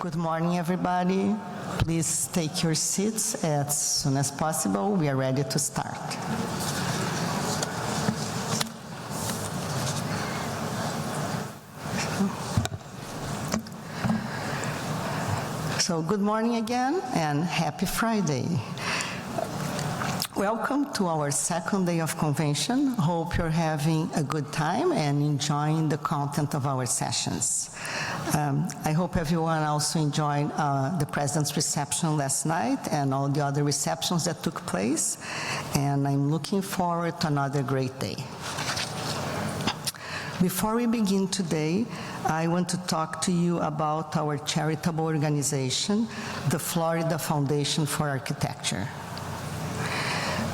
Good morning, everybody. Please take your seats as soon as possible. We are ready to start. So good morning again, and happy Friday. Welcome to our second day of convention. Hope you're having a good time and enjoying the content of our sessions. I hope everyone also enjoyed the President's reception last night and all the other receptions that took place, and I'm looking forward to another great day. Before we begin today, I want to talk to you about our charitable organization, the Florida Foundation for Architecture.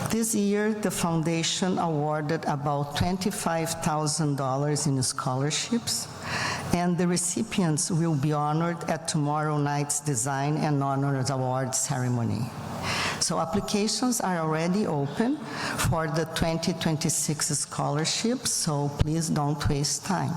This year, the foundation awarded about $25,000 in scholarships, and the recipients will be honored at tomorrow night's Design and Honors Award ceremony. So applications are already open for the 2026 scholarships, so please don't waste time.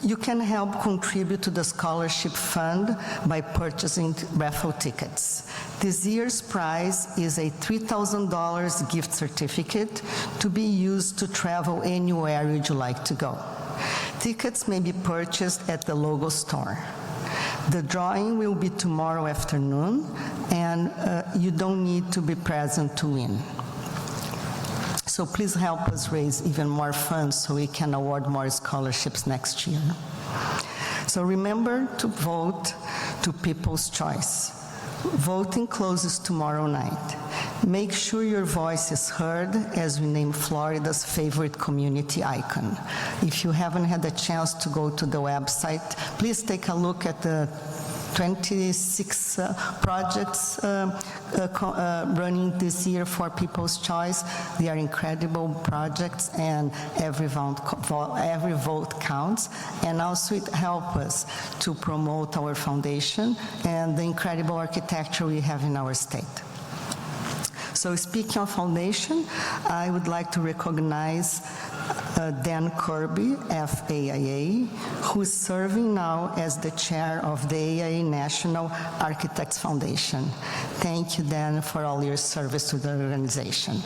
You can help contribute to the scholarship fund by purchasing raffle tickets. This year's prize is a $3,000 gift certificate to be used to travel anywhere you'd like to go. Tickets may be purchased at the logo store. The drawing will be tomorrow afternoon, and you don't need to be present to win. So please help us raise even more funds so we can award more scholarships next year. So remember to vote to People's Choice. Voting closes tomorrow night. Make sure your voice is heard as we name Florida's favorite community icon. If you haven't had a chance to go to the website, please take a look at the 26 projects running this year for People's Choice. They are incredible projects, and every vote counts. And also it helps us to promote our foundation and the incredible architecture we have in our state. So speaking of foundation, I would like to recognize Dan Kirby, FAIA, who is serving now as the chair of the AIA National Architects Foundation. Thank you, Dan, for all your service to the organization.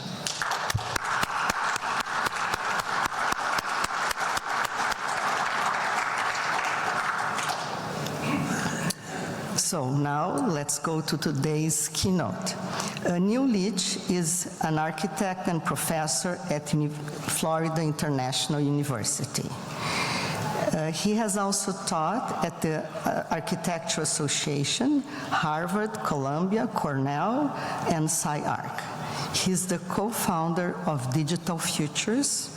So now let's go to today's keynote. Neil Leach is an architect and professor at Florida International University. He has also taught at the Architecture Association, Harvard, Columbia, Cornell, and SciArc. He's the co-founder of Digital Futures,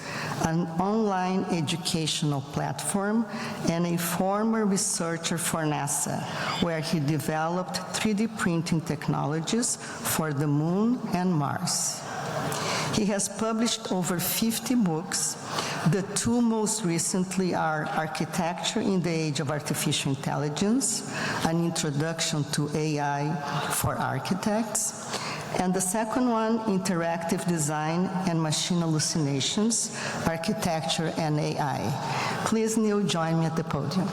an online educational platform, and a former researcher for NASA, where he developed 3D printing technologies for the Moon and Mars. He has published over 50 books. The two most recently are Architecture in the Age of Artificial Intelligence, an introduction to AI for architects, and the second one, Interactive Design and Machine Hallucinations, Architecture and AI. Please, Neil, join me at the podium.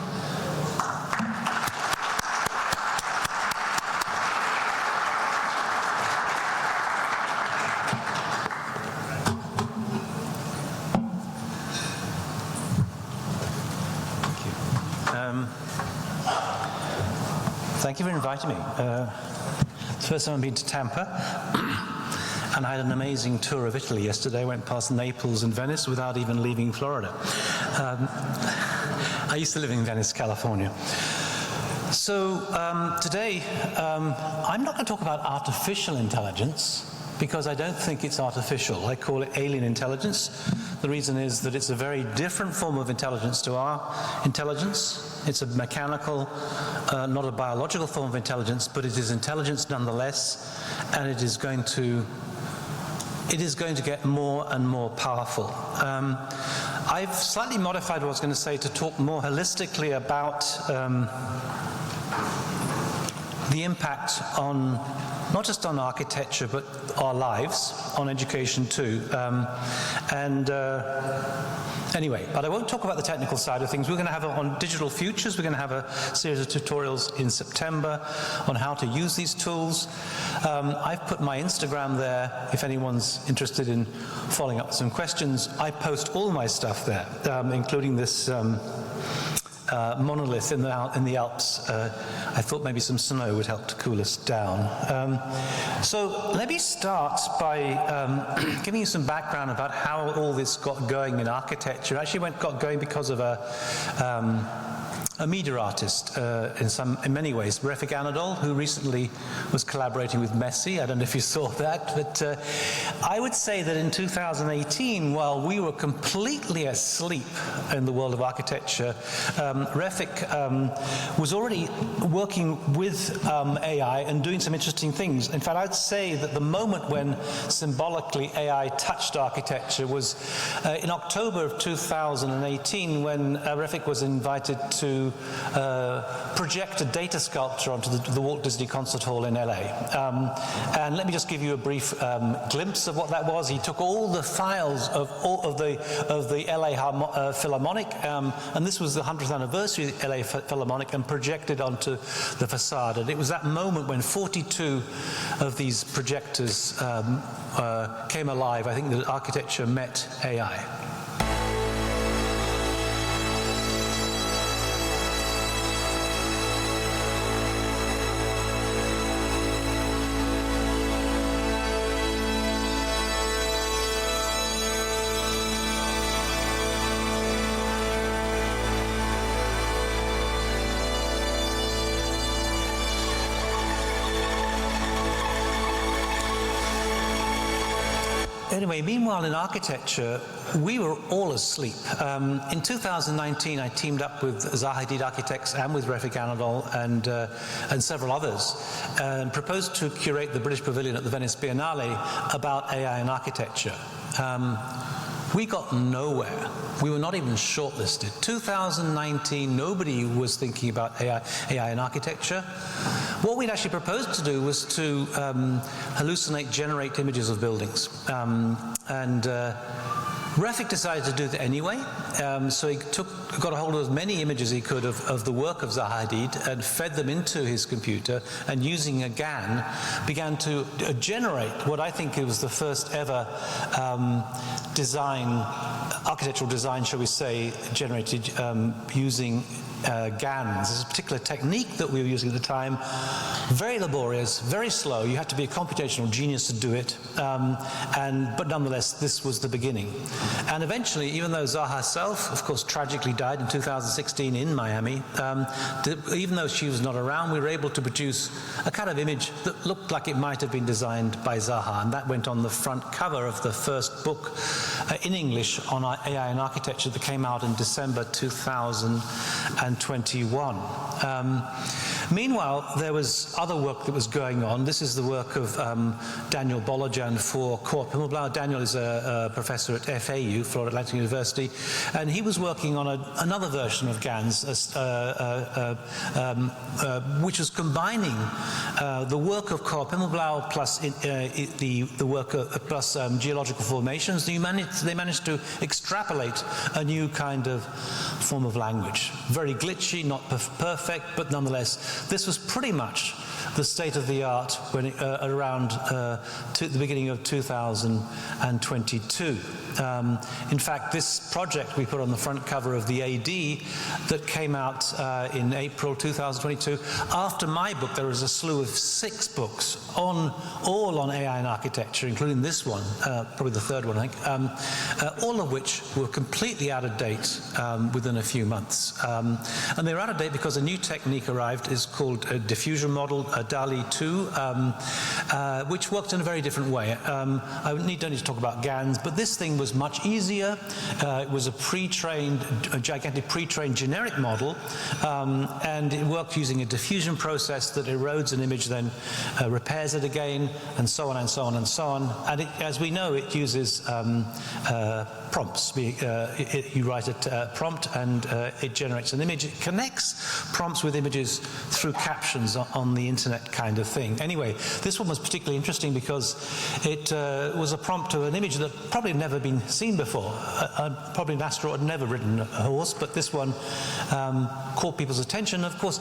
Thank you for inviting me. First time I've been to Tampa, and I had an amazing tour of Italy yesterday. I went past Naples and Venice without even leaving Florida. I used to live in Venice, California. So today, I'm not going to talk about artificial intelligence, because I don't think it's artificial. I call it alien intelligence. The reason is that it's a very different form of intelligence to our intelligence. It's a mechanical, not a biological form of intelligence, but it is intelligence nonetheless, and it is going to get more and more powerful. I've slightly modified what I was going to say to talk more holistically about the impact on not just on architecture, but our lives, on education too. And Anyway, but I won't talk about the technical side of things. We're going to have on digital futures, we're going to have a series of tutorials in September on how to use these tools. I've put my Instagram there if anyone's interested in following up with some questions. I post all my stuff there, including this monolith in the Alps. I thought maybe some snow would help to cool us down. So let me start by giving you some background about how all this got going in architecture. It actually got going because of a media artist in many ways, Refik Anadol, who recently was collaborating with Messi. I don't know if you saw that, but I would say that in 2018, while we were completely asleep in the world of architecture, Refik was already working with AI and doing some interesting things. In fact, I'd say that the moment when symbolically AI touched architecture was in October of 2018, when Refik was invited to project a data sculpture onto the Walt Disney Concert Hall in LA. And let me just give you a brief glimpse of what that was. He took all the files of the LA Philharmonic, and this was the 100th anniversary of the LA Philharmonic, and projected onto the facade. And it was that moment when 42 of these projectors came alive. I think that architecture met AI. Anyway, meanwhile in architecture, we were all asleep. In 2019, I teamed up with Zaha Hadid Architects and with Refik Anadol and several others, and proposed to curate the British Pavilion at the Venice Biennale about AI and architecture. We got nowhere. We were not even shortlisted. 2019, nobody was thinking about AI and architecture. What we'd actually proposed to do was to generate images of buildings. Refik decided to do that anyway, so he got a hold of as many images he could of the work of Zaha Hadid and fed them into his computer, and using a GAN began to generate what I think was the first ever architectural design, shall we say, generated using GANs. There's a particular technique that we were using at the time, very laborious, very slow. You had to be a computational genius to do it, but nonetheless, this was the beginning. And eventually, even though Zaha herself, of course, tragically died in 2016 in Miami, even though she was not around, we were able to produce a kind of image that looked like it might have been designed by Zaha, and that went on the front cover of the first book in English on AI and architecture that came out in December 2021. Meanwhile, there was other work that was going on. This is the work of Daniel Bolojan for Kort Pimmelblau. Daniel is a professor at FAU, Florida Atlantic University, and he was working on another version of GANs, which was combining the work of Kort Pimmelblau plus the work plus geological formations. They managed to extrapolate a new kind of form of language. Very glitchy, not perfect, but nonetheless, this was pretty much the state of the art when around to the beginning of 2022. In fact, this project we put on the front cover of the AD that came out in April 2022. After my book, there was a slew of 6 books all on AI and architecture, including this one, probably the third one, I think, all of which were completely out of date within a few months. And they were out of date because a new technique arrived. It's called a diffusion model, DALI 2, which worked in a very different way. I don't need to talk about GANs, but this thing was much easier. It was a gigantic pre-trained generic model, and it worked using a diffusion process that erodes an image, then repairs it again, and so on and so on and so on. And as we know, it uses prompts. You write a prompt and it generates an image. It connects prompts with images through captions on the internet kind of thing. Anyway, this one was particularly interesting because it was a prompt to an image that probably had never been seen before. Probably an astronaut had never ridden a horse, but this one caught people's attention. Of course,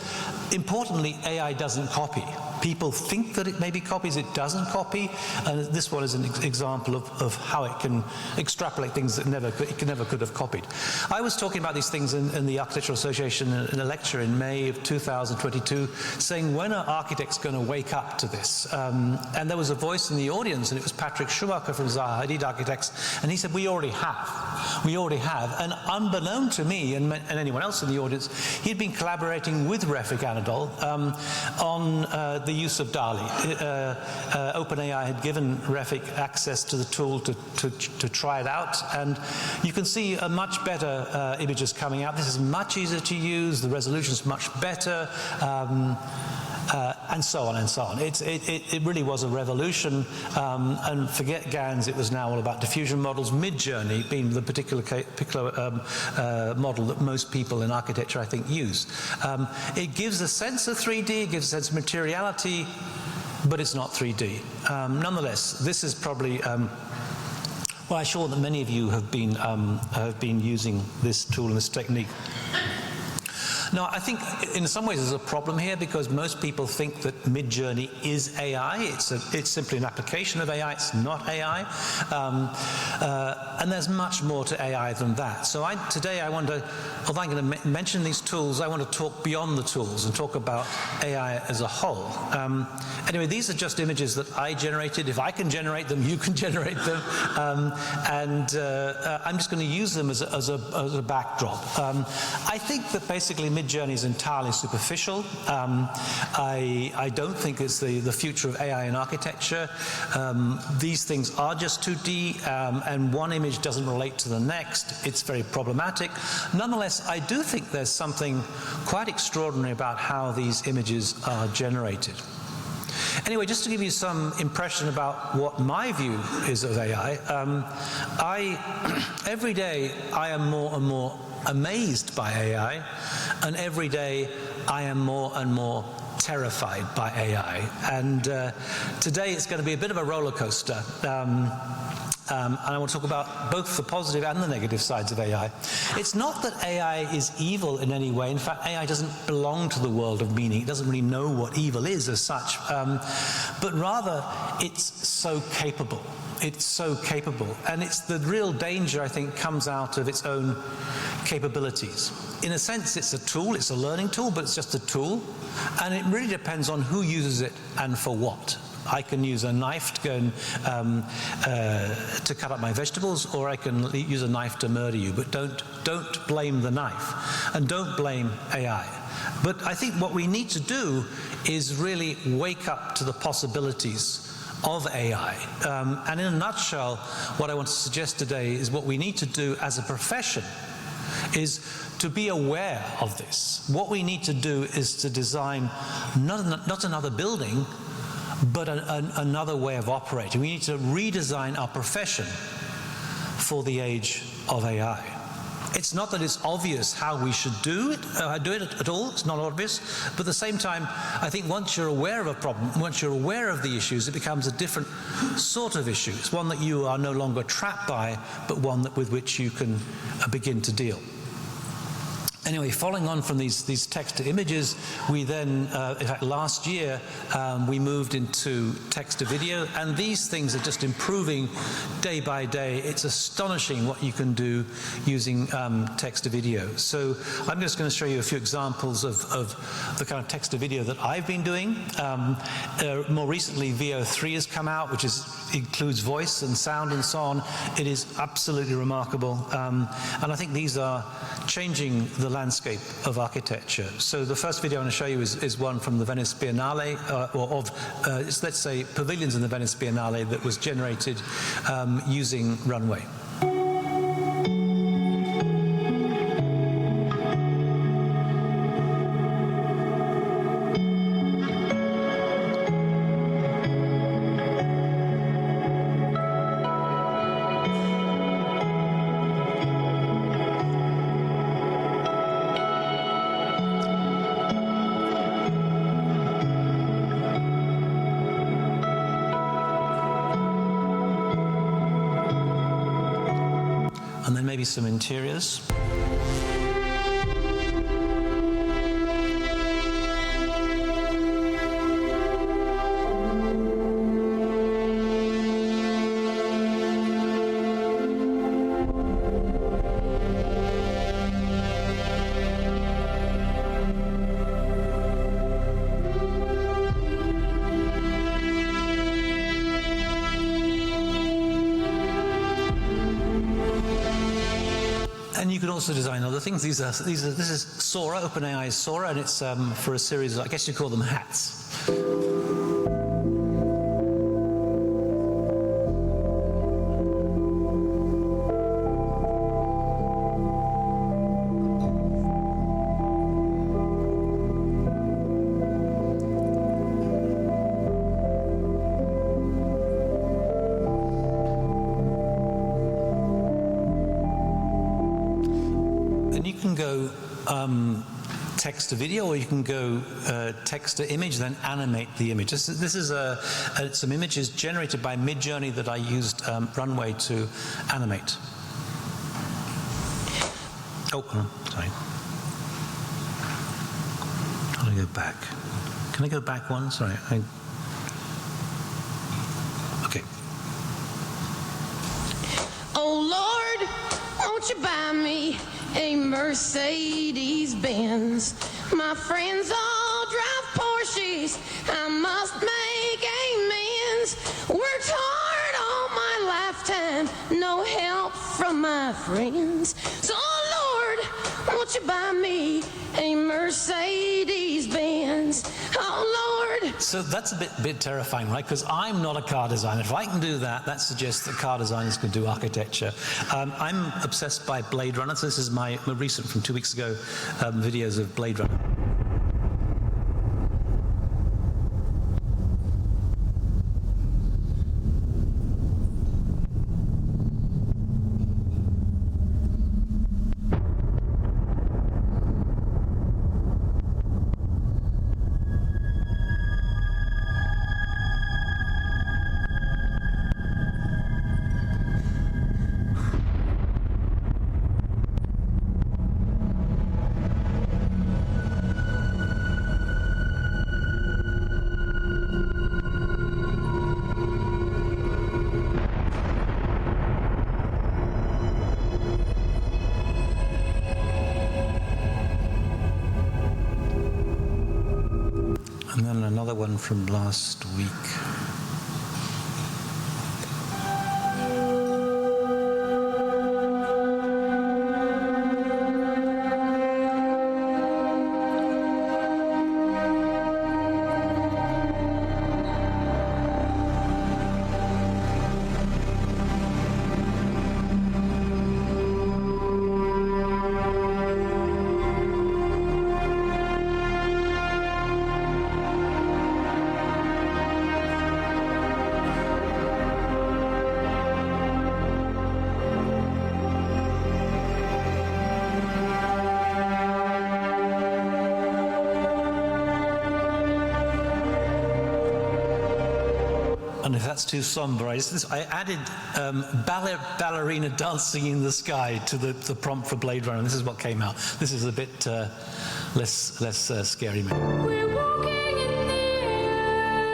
importantly, AI doesn't copy. People think that it maybe copies, it doesn't copy, and this one is an example of how it can extrapolate things that it never could have copied. I was talking about these things in the Architectural Association in a lecture in May of 2022, saying, when are architects going to wake up to this? And there was a voice in the audience, and it was Patrick Schumacher from Zaha Hadid Architects, and he said, we already have. We already have. And unbeknown to me and anyone else in the audience, he'd been collaborating with Refik Anadol on the use of DALL-E. OpenAI had given Refik access to the tool to try it out, and you can see a much better images coming out. This is much easier to use, the resolution is much better, and so on and so on. It really was a revolution, and forget GANs, it was now all about diffusion models, Midjourney being the particular model that most people in architecture, I think, use. It gives a sense of 3D, it gives a sense of materiality, but it's not 3D. Nonetheless, this is probably well, I'm sure that many of you have been using this tool and this technique. Now, I think in some ways there's a problem here because most people think that Midjourney is AI. It's simply an application of AI. It's not AI. And there's much more to AI than that. So today I want to, although I'm going to mention these tools, I want to talk beyond the tools and talk about AI as a whole. Anyway, these are just images that I generated. If I can generate them, you can generate them. I'm just going to use them as a backdrop. I think that basically Midjourney is entirely superficial. I don't think it's the future of AI in architecture. These things are just 2D, and one image doesn't relate to the next. It's very problematic. Nonetheless, I do think there's something quite extraordinary about how these images are generated. Anyway, just to give you some impression about what my view is of AI, every day I am more and more amazed by AI, and every day I am more and more terrified by AI. And today it's going to be a bit of a roller coaster. And I want to talk about both the positive and the negative sides of AI. It's not that AI is evil in any way. In fact, AI doesn't belong to the world of meaning. It doesn't really know what evil is as such. But rather, it's so capable. It's so capable. And it's the real danger, I think, comes out of its own capabilities. In a sense, it's a tool. It's a learning tool, but it's just a tool. And it really depends on who uses it and for what. I can use a knife to go and to cut up my vegetables, or I can use a knife to murder you. But don't blame the knife, and don't blame AI. But I think what we need to do is really wake up to the possibilities of AI. And in a nutshell, what I want to suggest today is what we need to do as a profession is to be aware of this. What we need to do is to design not another building, but another way of operating. We need to redesign our profession for the age of AI. It's not that it's obvious how we should do it at all. It's not obvious. But at the same time, I think once you're aware of a problem, once you're aware of the issues, it becomes a different sort of issue. It's one that you are no longer trapped by, but one with which you can begin to deal. Anyway, following on from these text to images, we then, in fact, last year, we moved into text to video, and these things are just improving day by day. It's astonishing what you can do using text to video. So I'm just going to show you a few examples of the kind of text to video that I've been doing. More recently, VO3 has come out, which includes voice and sound and so on. It is absolutely remarkable, and I think these are changing the landscape of architecture. So the first video I want to show you is one from the Venice Biennale, let's say pavilions in the Venice Biennale, that was generated using Runway. you some interiors. And you can also design other things. This is Sora, OpenAI's Sora, and it's for a series of, I guess you call them hats. And you can go text to video, or you can go text to image, then animate the image. This is some images generated by Midjourney that I used Runway to animate. Oh, sorry. How do I go back? Can I go back one? Sorry. Okay. Oh Lord, won't you buy me a Mercedes-Benz? My friends all drive Porsches. I must make amends. Worked hard all my lifetime, no help from my friends. So, oh Lord, won't you buy me a Mercedes-Benz? Oh Lord. So that's a bit terrifying, right? Because I'm not a car designer. If I can do that, that suggests that car designers can do architecture. I'm obsessed by Blade Runner. So this is my recent, from 2 weeks ago, videos of Blade Runner. And then another one from last week. And if that's too somber, I added ballerina dancing in the sky to the prompt for Blade Runner. This is what came out. This is a bit less scary. We're walking in the air.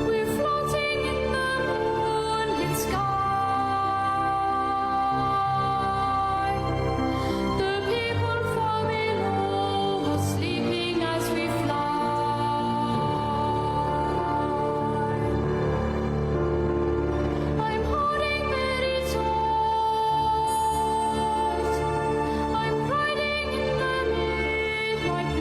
We're floating in the moonlit sky. The people far below are sleeping as we fly. I'm holding very tight. I'm riding in the midnight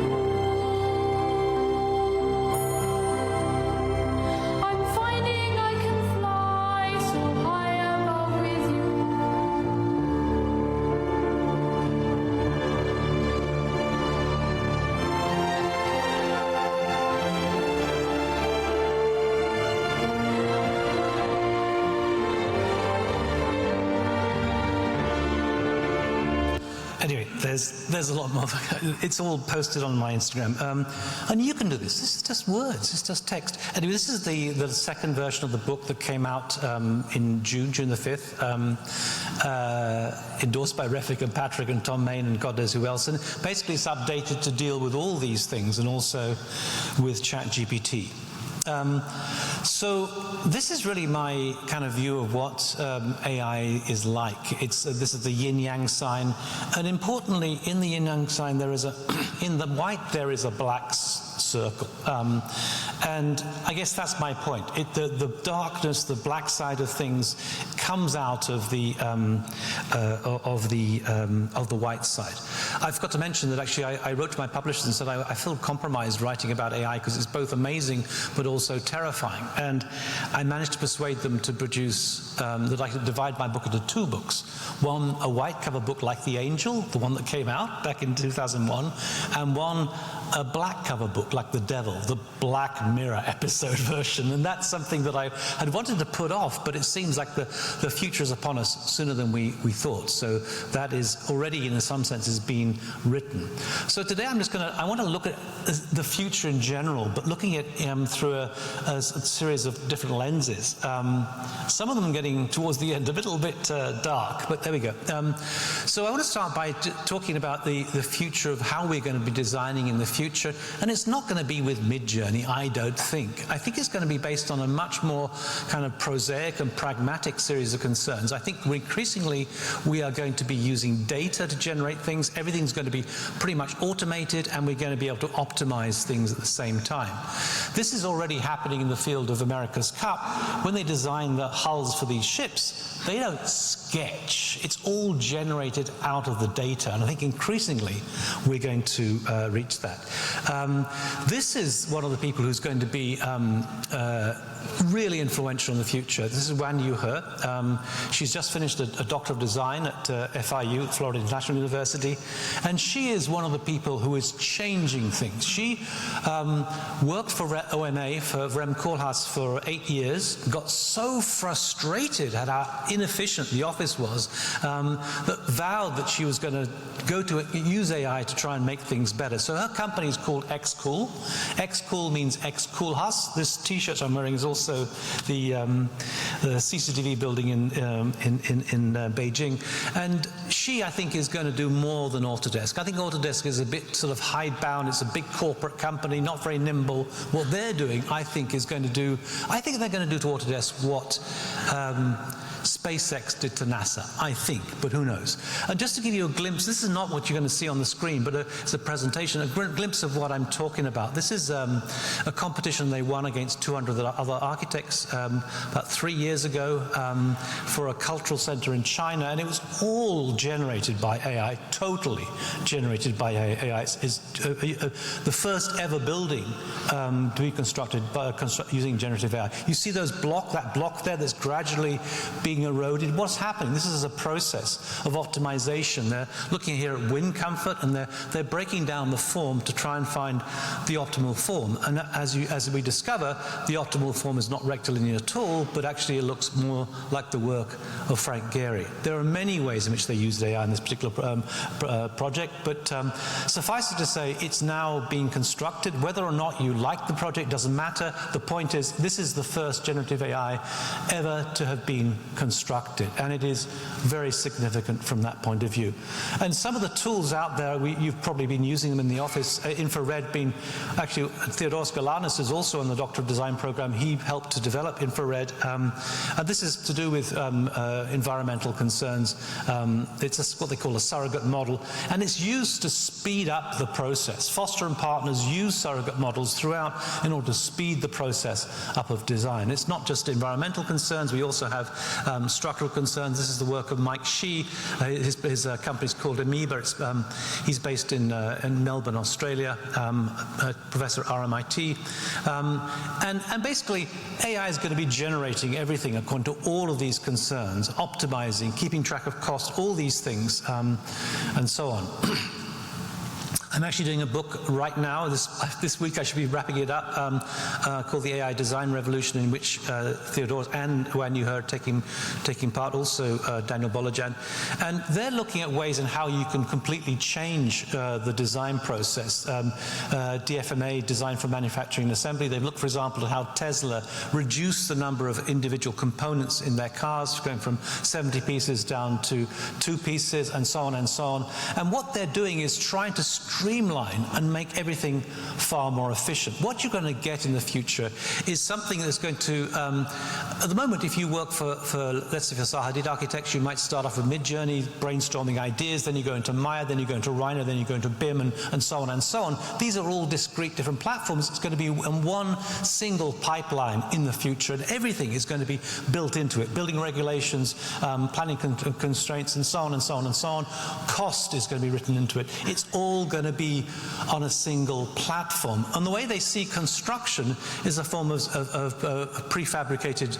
there's a lot more. It's all posted on my Instagram. And you can do this. This is just words. It's just text. Anyway, this is the second version of the book that came out in June the 5th, endorsed by Refik and Patrick and Tom Main and God knows who else. And basically it's updated to deal with all these things and also with ChatGPT. So this is really my kind of view of what AI is like. This is the yin-yang sign, and importantly, in the yin-yang sign, there is in the white there is a black circle, and I guess that's my point. The darkness, the black side of things, comes out of the white side. I forgot to mention that actually I wrote to my publishers and said I feel compromised writing about AI because it's both amazing but also terrifying. And I managed to persuade them to produce that I could divide my book into two books. One, a white cover book like The Angel, the one that came out back in 2001, and one, a black cover book like The Devil, the Black Mirror episode version. And that's something that I had wanted to put off, but it seems like the future is upon us sooner than we thought. So that is already, in some senses, been written. So today I want to look at the future in general, but looking at through a series of different lenses. Some of them getting towards the end a little bit dark, but there we go. So I want to start by talking about the future of how we're going to be designing in the future, and it's not going to be with Midjourney, I don't think. I think it's going to be based on a much more kind of prosaic and pragmatic series of concerns. I think increasingly we are going to be using data to generate things. Everything's going to be pretty much automated, and we're going to be able to optimize things at the same time. This is already happening in the field of America's Cup. When they design the hulls for these ships, they don't sketch. It's all generated out of the data, and I think increasingly we're going to reach that. This is one of the people who's going to be really influential in the future. This is Wan Yu-he. She's just finished a Doctor of Design at FIU, Florida International University, and she is one of the people who is changing things. She worked for OMA, for Rem Koolhaas, for 8 years, got so frustrated at how inefficient the office was that vowed that she was going to use AI to try and make things better. So her company is called XCool. XCool means X-Koolhaas. This T-shirt I'm wearing is also the CCTV building in Beijing. And she, I think, is going to do more than Autodesk. I think Autodesk is a bit sort of hidebound. It's a big corporate company, not very nimble. What they're doing, I think, they're going to do to Autodesk what SpaceX did to NASA, I think, but who knows. And just to give you a glimpse, this is not what you're going to see on the screen, but it's a presentation, a glimpse of what I'm talking about. This is a competition they won against 200 other architects about 3 years ago for a cultural center in China, and it was all generated by AI, totally generated by AI. It's the first ever building to be constructed using generative AI. You see that block there that's gradually being eroded. What's happening? This is a process of optimization. They're looking here at wind comfort, and they're breaking down the form to try and find the optimal form. And as we discover, the optimal form is not rectilinear at all, but actually it looks more like the work of Frank Gehry. There are many ways in which they used AI in this particular project, but suffice it to say, it's now being constructed. Whether or not you like the project doesn't matter. The point is, this is the first generative AI ever to have been constructed, and it is very significant from that point of view. And some of the tools out there, you've probably been using them in the office. Infrared actually, Theodoros Galanis is also on the Doctor of Design program. He helped to develop infrared. And this is to do with environmental concerns. It's what they call a surrogate model, and it's used to speed up the process. Foster and Partners use surrogate models throughout in order to speed the process up of design. It's not just environmental concerns. We also have structural concerns. This is the work of Mike Shee. His company's called Amoeba. He's based in Melbourne, Australia, professor at RMIT. And basically, AI is going to be generating everything according to all of these concerns, optimizing, keeping track of cost, all these things, and so on. I'm actually doing a book right now, this week I should be wrapping it up, called The AI Design Revolution, in which Theodore and who I knew her taking part, also Daniel Bolajan. And they're looking at ways in how you can completely change the design process. DFMA, Design for Manufacturing and Assembly, they've looked, for example, at how Tesla reduced the number of individual components in their cars, going from 70 pieces down to 2 pieces, and so on and so on. And what they're doing is trying to streamline and make everything far more efficient. What you're going to get in the future is something that's going to, at the moment, if you work for let's say for Zaha Hadid Architects, you might start off with Midjourney, brainstorming ideas, then you go into Maya, then you go into Rhino, then you go into BIM, and so on and so on. These are all discrete different platforms. It's going to be in one single pipeline in the future, and everything is going to be built into it. Building regulations, planning constraints, and so on and so on and so on. Cost is going to be written into it. It's all going to be on a single platform. And the way they see construction is a form of prefabricated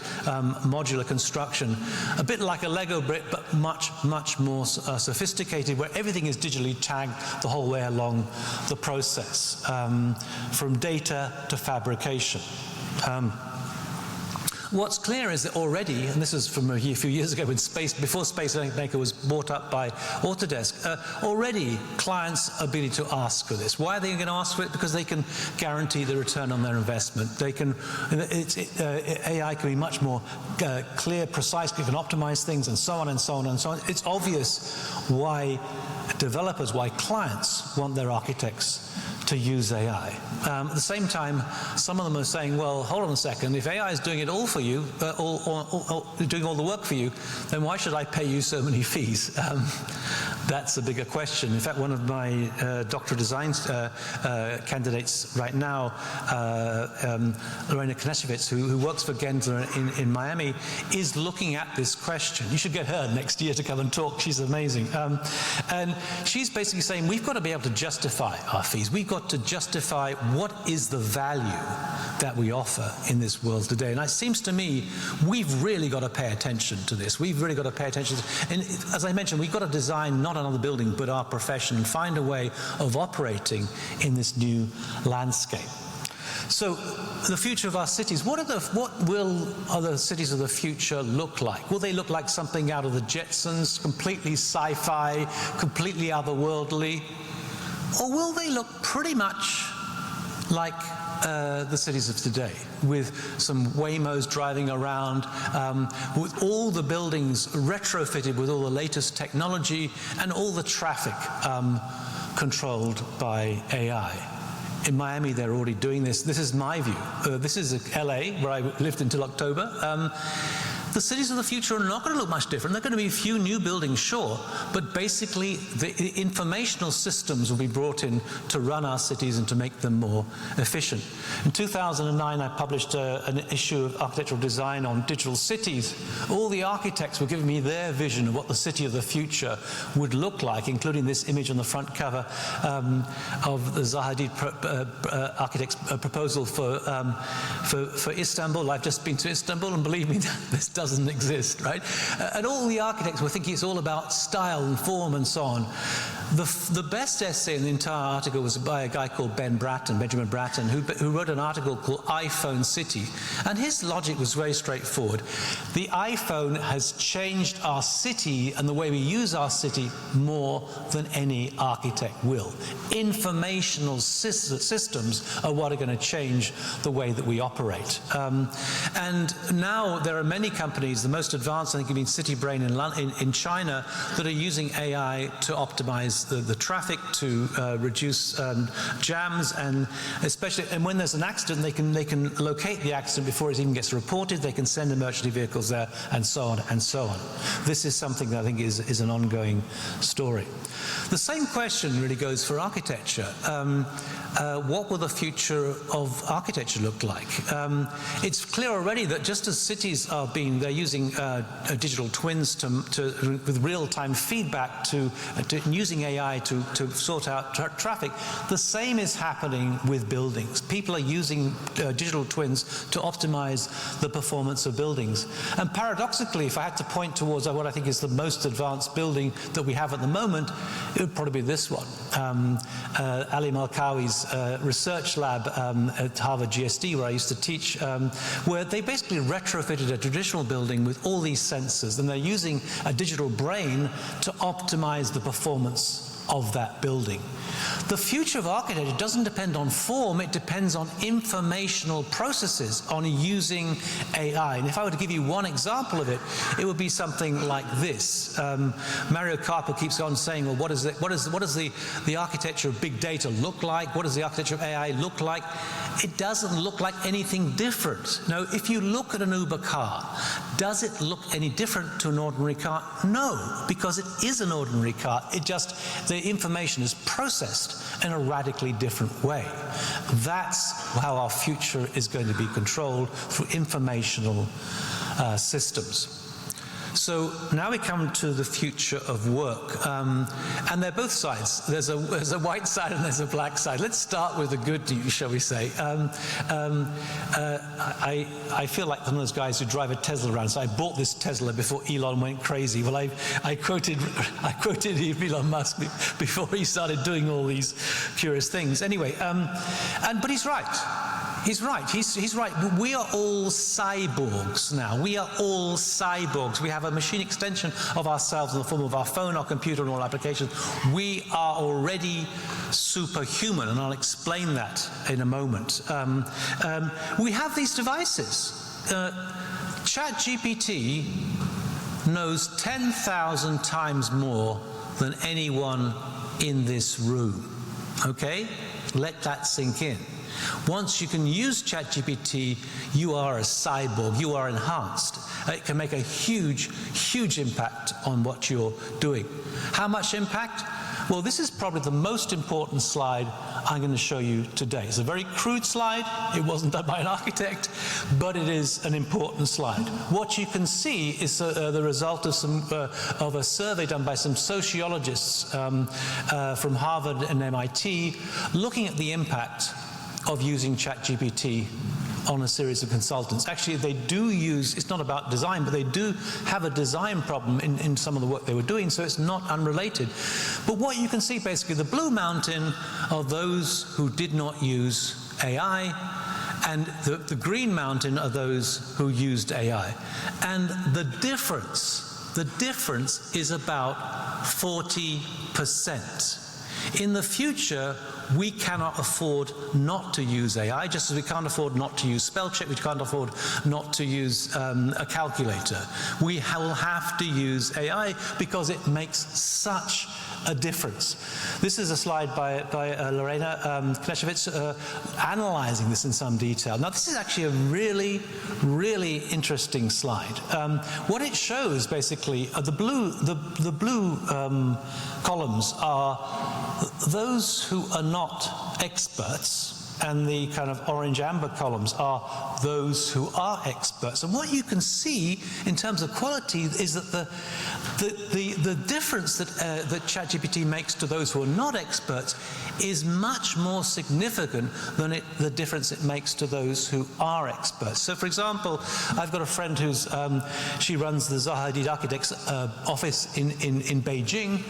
modular construction, a bit like a Lego brick, but much, much more sophisticated, where everything is digitally tagged the whole way along the process, from data to fabrication. What's clear is that already, and this is from a few years ago when before Space Maker was bought up by Autodesk, already clients are beginning to ask for this. Why are they going to ask for it? Because they can guarantee the return on their investment. They can, AI can be much more clear, precise, it can optimize things, and so on and so on and so on. It's obvious why developers, why clients want their architects to use AI. At the same time, some of them are saying, well, hold on a second, if AI is doing it all for you, doing all the work for you, then why should I pay you so many fees? That's a bigger question. In fact, one of my doctoral design candidates right now, Lorena Knesevitz, who works for Gensler in Miami, is looking at this question. You should get her next year to come and talk. She's amazing. And she's basically saying, we've got to be able to justify our fees. We've got to justify what is the value that we offer in this world today. And it seems to me we've really got to pay attention to this. We've really got to pay attention to this. And as I mentioned, we've got to design not another building but our profession and find a way of operating in this new landscape. So the future of our cities, what will other cities of the future look like? Will they look like something out of the Jetsons, completely sci-fi, completely otherworldly? Or will they look pretty much like the cities of today, with some Waymos driving around, with all the buildings retrofitted with all the latest technology and all the traffic controlled by AI? In Miami, they're already doing this. This is my view. This is LA, where I lived until October. The cities of the future are not going to look much different. There are going to be a few new buildings, sure, but basically the informational systems will be brought in to run our cities and to make them more efficient. In 2009, I published an issue of Architectural Design on digital cities. All the architects were giving me their vision of what the city of the future would look like, including this image on the front cover of the Zaha Hadid architect's proposal for Istanbul. I've just been to Istanbul, and believe me, this doesn't exist, right? And all the architects were thinking it's all about style and form and so on. The best essay in the entire article was by a guy called Benjamin Bratton, who wrote an article called iPhone City. And his logic was very straightforward. The iPhone has changed our city and the way we use our city more than any architect will. Informational systems are what are going to change the way that we operate. And now there are many companies, the most advanced, I think, being CityBrain in China, that are using AI to optimize the traffic, to reduce jams, and especially, and when there's an accident, they can locate the accident before it even gets reported. They can send emergency vehicles there, and so on and so on. This is something that I think is an ongoing story. The same question really goes for architecture. What will the future of architecture look like? It's clear already that just as cities are they're using digital twins with real-time feedback to using AI to sort out traffic, the same is happening with buildings. People are using digital twins to optimize the performance of buildings. And paradoxically, if I had to point towards what I think is the most advanced building that we have at the moment, it would probably be this one. Ali Malkawi's research lab at Harvard GSD, where I used to teach, where they basically retrofitted a traditional building with all these sensors, and they're using a digital brain to optimize the performance of that building. The future of architecture doesn't depend on form, it depends on informational processes, on using AI. And if I were to give you one example of it, it would be something like this. Mario Carpo keeps on saying, well, what does the architecture of big data look like? What does the architecture of AI look like? It doesn't look like anything different. Now, if you look at an Uber car, does it look any different to an ordinary car? No, because it is an ordinary car. It just, the information is processed in a radically different way. That's how our future is going to be controlled, through informational systems. So now we come to the future of work, and they're both sides. There's a white side and there's a black side. Let's start with the good news, shall we say. I feel like one of those guys who drive a Tesla around. So I bought this Tesla before Elon went crazy. Well, I quoted Elon Musk before he started doing all these curious things. Anyway, but he's right. He's right. He's right. We are all cyborgs now. We are all cyborgs. We have a machine extension of ourselves in the form of our phone, our computer, and all applications. We are already superhuman, and I'll explain that in a moment. We have these devices. ChatGPT knows 10,000 times more than anyone in this room. Okay? Let that sink in. Once you can use ChatGPT, you are a cyborg, you are enhanced. It can make a huge, huge impact on what you're doing. How much impact? Well, this is probably the most important slide I'm going to show you today. It's a very crude slide. It wasn't done by an architect, but it is an important slide. What you can see is the result of a survey done by some sociologists from Harvard and MIT, looking at the impact of using ChatGPT on a series of consultants. Actually, they do use, it's not about design, but they do have a design problem in some of the work they were doing, so it's not unrelated. But what you can see, basically, the blue mountain are those who did not use AI, and the green mountain are those who used AI. And the difference is about 40%. In the future, we cannot afford not to use AI, just as we can't afford not to use spell check, we can't afford not to use a calculator. We will have to use AI because it makes such a difference. This is a slide by Lorena Kneshevitz analyzing this in some detail. Now, this is actually a really, really interesting slide. What it shows, basically, the blue columns are those who are not experts, and the kind of orange-amber columns are those who are experts. And what you can see in terms of quality is that the difference that ChatGPT makes to those who are not experts is much more significant than the difference it makes to those who are experts. So, for example, I've got a friend who's she runs the Zaha Hadid Architects office in Beijing,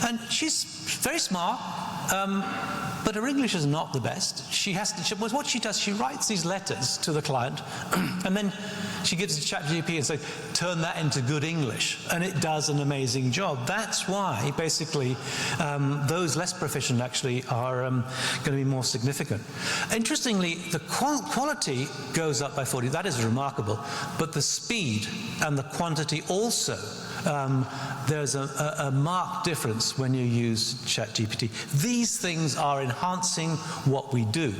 and she's very smart. But her English is not the best. What she does, she writes these letters to the client, and then she gives it to ChatGPT and says, turn that into good English, and it does an amazing job. That's why, basically, those less proficient actually are going to be more significant. Interestingly, the quality goes up by 40. That is remarkable. But the speed and the quantity also, there's a marked difference when you use ChatGPT. These things are enhancing what we do.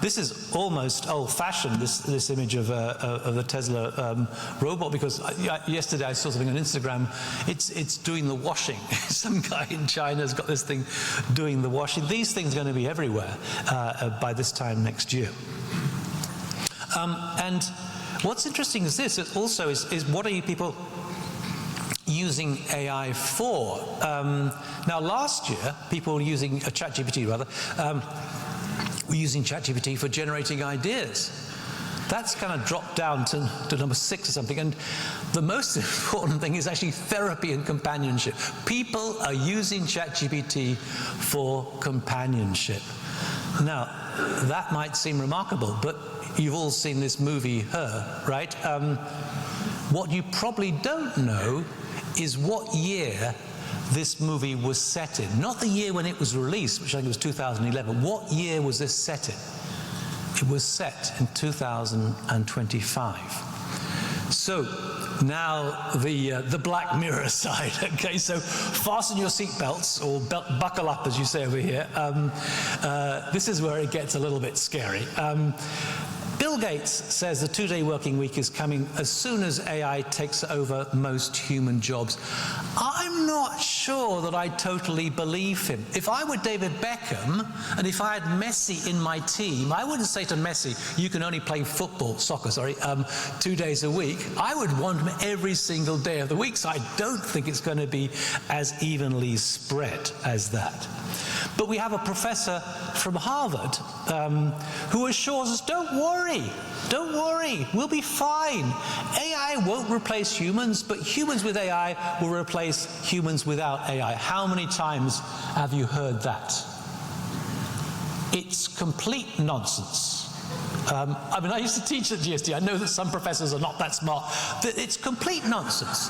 This is almost old-fashioned, this image of the Tesla robot, because yesterday I saw something on Instagram. It's doing the washing. Some guy in China has got this thing doing the washing. These things are going to be everywhere by this time next year. And what's interesting is this. It also is what are you people using AI for? Now, last year, people were using ChatGPT, rather, were using ChatGPT for generating ideas. That's kind of dropped down to number 6 or something. And the most important thing is actually therapy and companionship. People are using ChatGPT for companionship. Now, that might seem remarkable, but you've all seen this movie, Her, right? What you probably don't know is what year this movie was set in. Not the year when it was released, which I think was 2011. What year was this set in? It was set in 2025. So now the Black Mirror side. Okay, so fasten your seatbelts, or buckle up, as you say over here. This is where it gets a little bit scary. Bill Gates says the 2-day working week is coming as soon as AI takes over most human jobs. I'm not sure that I totally believe him. If I were David Beckham, and if I had Messi in my team, I wouldn't say to Messi, you can only play soccer, 2 days a week. I would want him every single day of the week, so I don't think it's going to be as evenly spread as that. But we have a professor from Harvard who assures us, don't worry, we'll be fine. AI won't replace humans, but humans with AI will replace humans without AI. How many times have you heard that? It's complete nonsense. I mean, I used to teach at GSD. I know that some professors are not that smart. It's complete nonsense.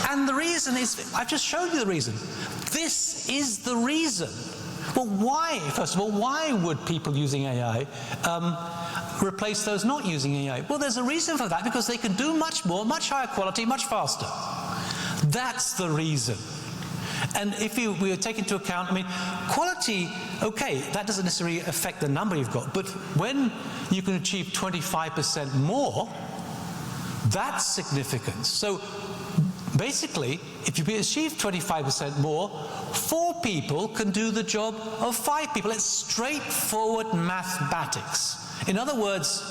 And the reason is, I've just shown you the reason. This is the reason. Well, why, first of all, why would people using AI replace those not using AI? Well, there's a reason for that, because they can do much more, much higher quality, much faster. That's the reason. And if we take into account, I mean, quality, okay, that doesn't necessarily affect the number you've got, but when you can achieve 25% more, that's significant. So basically, if you achieve 25% more, 4 people can do the job of 5 people. It's straightforward mathematics. In other words,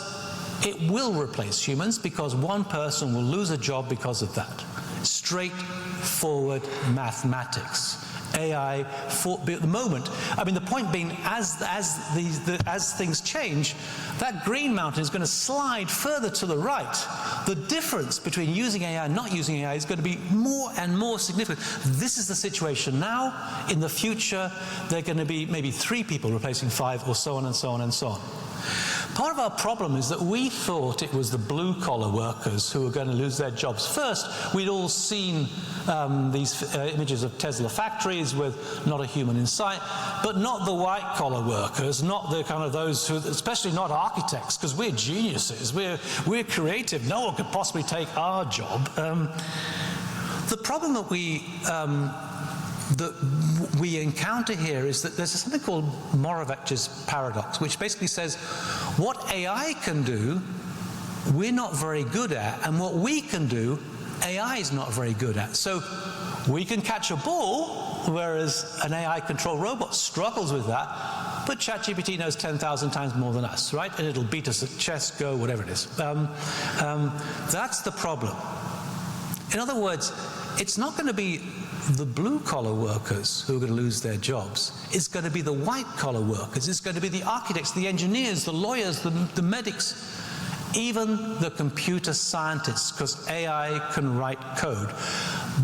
it will replace humans because one person will lose a job because of that. Straightforward mathematics. AI, at the moment, I mean, the point being, as things change, that green mountain is going to slide further to the right. The difference between using AI and not using AI is going to be more and more significant. This is the situation now. In the future, there are going to be maybe 3 people replacing 5, or so on and so on and so on. Part of our problem is that we thought it was the blue-collar workers who were going to lose their jobs first. We'd all seen these images of Tesla factories with not a human in sight, but not the white-collar workers, not the kind of those who, especially not architects, because we're geniuses, we're creative, no one could possibly take our job. The problem that we encounter here is that there's something called Moravec's paradox, which basically says what AI can do, we're not very good at, and what we can do, AI is not very good at. So we can catch a ball, whereas an AI-controlled robot struggles with that, but ChatGPT knows 10,000 times more than us, right? And it'll beat us at chess, Go, whatever it is. That's the problem. In other words, it's not going to be the blue-collar workers who are going to lose their jobs. It's going to be the white-collar workers. It's going to be the architects, the engineers, the lawyers, the medics, even the computer scientists, because AI can write code.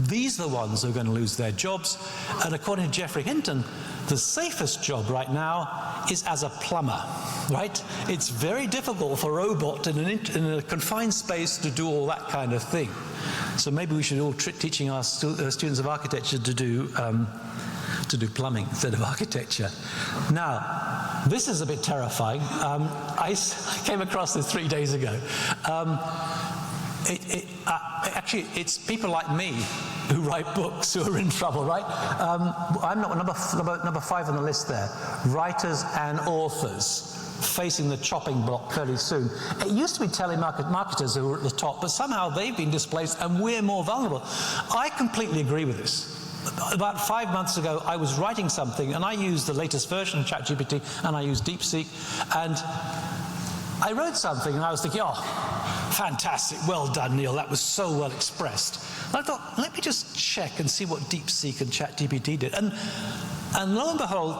These are the ones who are going to lose their jobs. And according to Geoffrey Hinton, the safest job right now is as a plumber, right? It's very difficult for a robot in a confined space to do all that kind of thing. So maybe we should all teaching our students of architecture to do plumbing instead of architecture. Now, this is a bit terrifying. I came across this 3 days ago. Actually, it's people like me who write books who are in trouble, right? I'm not number 5 on the list there. Writers and authors facing the chopping block fairly soon. It used to be telemarketers who were at the top, but somehow they've been displaced and we're more vulnerable. I completely agree with this. About 5 months ago, I was writing something and I used the latest version of ChatGPT and I used DeepSeek, and I wrote something and I was thinking, oh, fantastic, well done, Neil, that was so well expressed. And I thought, let me just check and see what DeepSeek and ChatGPT did. And lo and behold,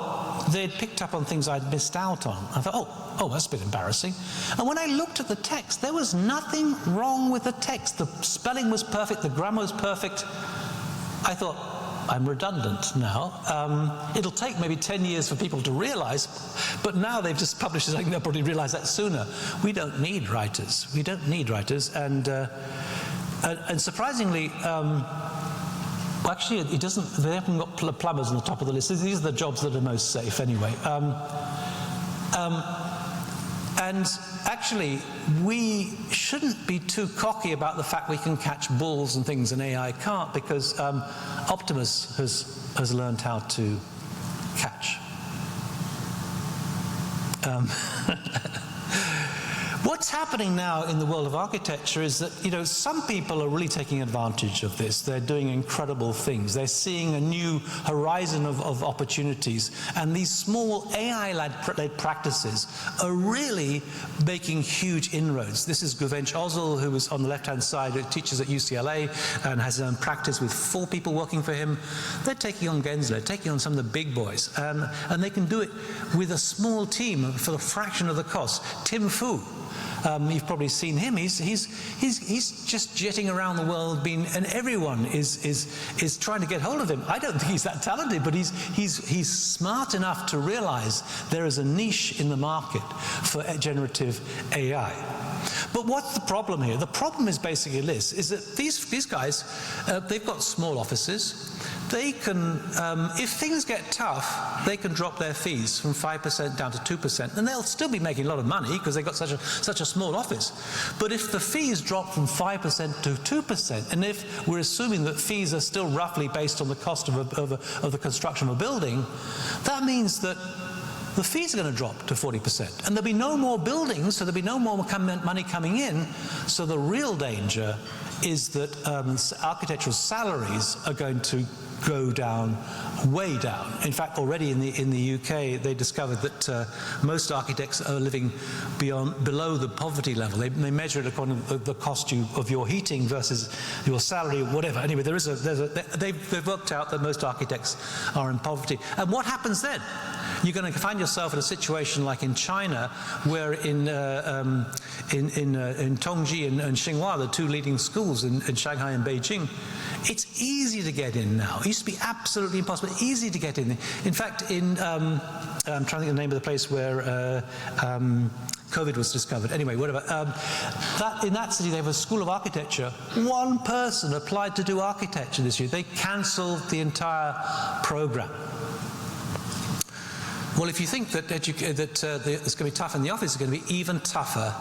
they'd picked up on things I'd missed out on. I thought, oh, that's a bit embarrassing. And when I looked at the text, there was nothing wrong with the text. The spelling was perfect, the grammar was perfect. I thought, I'm redundant now. It'll take maybe 10 years for people to realize, but now they've just published it. I think they'll probably realize that sooner. We don't need writers. We don't need writers. And surprisingly, actually, it doesn't. They haven't got plumbers on the top of the list. These are the jobs that are most safe, anyway. And actually, we shouldn't be too cocky about the fact we can catch bulls and things and AI can't, because Optimus has learned how to catch. What's happening now in the world of architecture is that, some people are really taking advantage of this. They're doing incredible things. They're seeing a new horizon of opportunities. And these small AI-led practices are really making huge inroads. This is Guvench Ozil, who was on the left-hand side, who teaches at UCLA and has his own practice with 4 people working for him. They're taking on Gensler, taking on some of the big boys. And they can do it with a small team for a fraction of the cost. Tim Fu. You've probably seen him. He's just jetting around the world, and everyone is trying to get hold of him. I don't think he's that talented, but he's smart enough to realize there is a niche in the market for generative AI. But what's the problem here? The problem is basically this: is that these guys, they've got small offices. They can, if things get tough, they can drop their fees from 5% down to 2%, and they'll still be making a lot of money because they've got such a small office. But if the fees drop from 5% to 2%, and if we're assuming that fees are still roughly based on the cost of the construction of a building, that means that the fees are going to drop to 40%. And there'll be no more buildings, so there'll be no more money coming in. So the real danger is that architectural salaries are going to go down, way down. In fact, already in the UK, they discovered that most architects are living below the poverty level. They measure it according to the cost of your heating versus your salary, whatever. Anyway, they've worked out that most architects are in poverty. And what happens then? You're going to find yourself in a situation like in China, where in Tongji and Tsinghua, the 2 leading schools in Shanghai and Beijing, it's easy to get in now. It used to be absolutely impossible. Easy to get in. In fact, I'm trying to think of the name of the place where COVID was discovered. Anyway, whatever. In that city, they have a school of architecture. 1 person applied to do architecture this year. They cancelled the entire program. Well, if you think that it's going to be tough in the office, it's going to be even tougher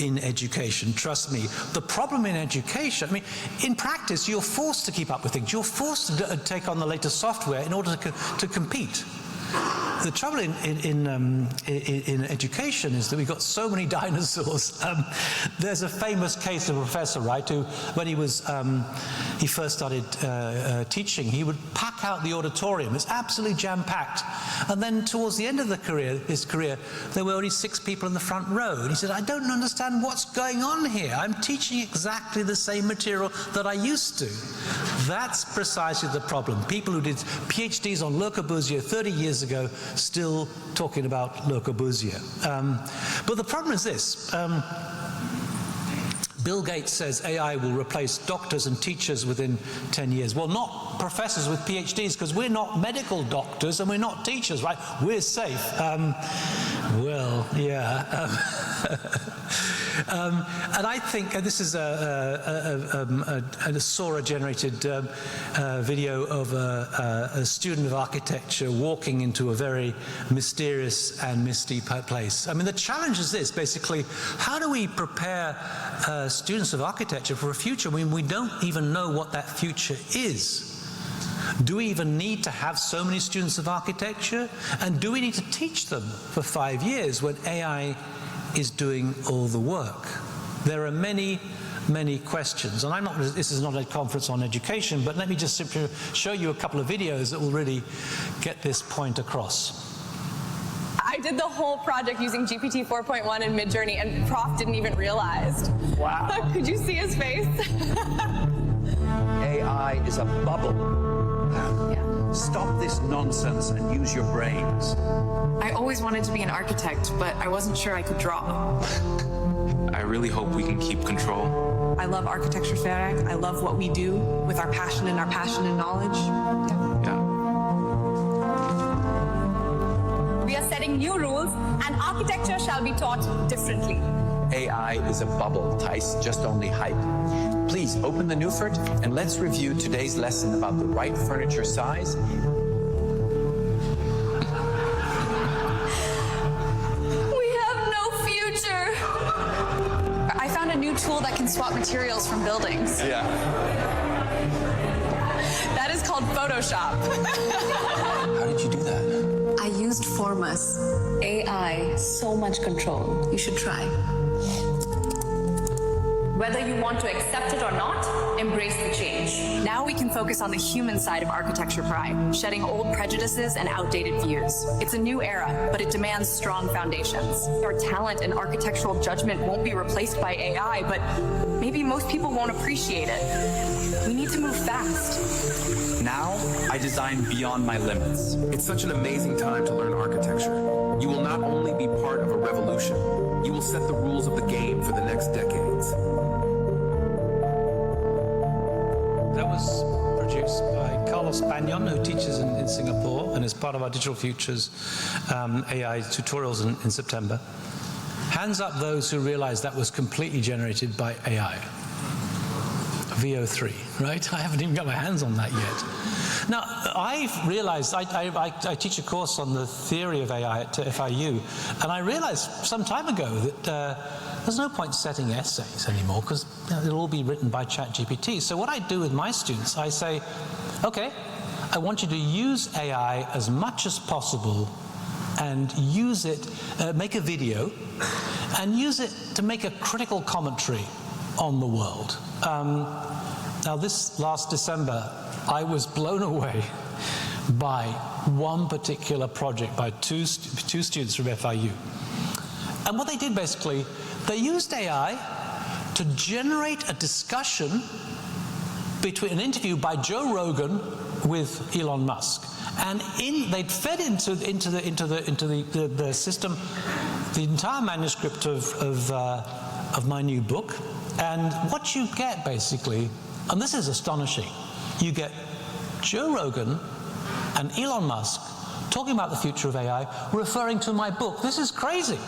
in education. Trust me. The problem in education, I mean, in practice, you're forced to keep up with things. You're forced to take on the latest software in order to compete. The trouble in education is that we've got so many dinosaurs. There's a famous case of a professor, right, who, when he first started teaching, he would pack out the auditorium. It's absolutely jam-packed. And then towards the end of his career, there were only 6 people in the front row. And he said, I don't understand what's going on here. I'm teaching exactly the same material that I used to. That's precisely the problem. People who did PhDs on Le Corbusier 30 years ago still talking about Le Corbusier. But the problem is this. Bill Gates says AI will replace doctors and teachers within 10 years. Well, not professors with PhDs, because we're not medical doctors and we're not teachers, right? We're safe. Well, yeah. And I think this is a Sora-generated video of a student of architecture walking into a very mysterious and misty place. I mean, the challenge is this, basically: how do we prepare students of architecture for a future when we don't even know what that future is? Do we even need to have so many students of architecture? And do we need to teach them for 5 years when AI is doing all the work? There are many questions, and this is not a conference on education, but let me just simply show you a couple of videos that will really get this point across. I did the whole project using GPT 4.1 and Midjourney, and Prof didn't even realize. Wow. Could you see his face? AI is a bubble. Yeah. Stop this nonsense and use your brains. I always wanted to be an architect, but I wasn't sure I could draw. I really hope we can keep control. I love Architecture Fair. I love what we do with our passion and knowledge. Yeah. We are setting new rules, and architecture shall be taught differently. AI is a bubble, Tice, just only hype. Please open the Newford and let's review today's lesson about the right furniture size. We have no future. I found a new tool that can swap materials from buildings. Yeah. That is called Photoshop. How did you do that? I used Formus. AI, so much control. You should try. Whether you want to accept it or not, embrace the change. Now we can focus on the human side of Architecture Pride, shedding old prejudices and outdated views. It's a new era, but it demands strong foundations. Our talent and architectural judgment won't be replaced by AI, but maybe most people won't appreciate it. We need to move fast. Now, I design beyond my limits. It's such an amazing time to learn architecture. You will not only be part of a revolution, you will set the rules of the game for the next decades. That was produced by Carlos Banyon, who teaches in Singapore and is part of our Digital Futures AI tutorials in September. Hands up those who realize that was completely generated by AI. VO3, right? I haven't even got my hands on that yet. Now, I've realized, I teach a course on the theory of AI at FIU, and I realized some time ago that there's no point setting essays anymore because it'll all be written by ChatGPT. So what I do with my students, I say, okay, I want you to use AI as much as possible and use it, make a video, and use it to make a critical commentary on the world. Now, this last December, I was blown away by one particular project by two students from FIU. And what they did basically, they used AI to generate a discussion between an interview by Joe Rogan with Elon Musk. And they'd fed into the system the entire manuscript of my new book. And what you get basically, and this is astonishing, you get Joe Rogan and Elon Musk talking about the future of AI, referring to my book. This is crazy.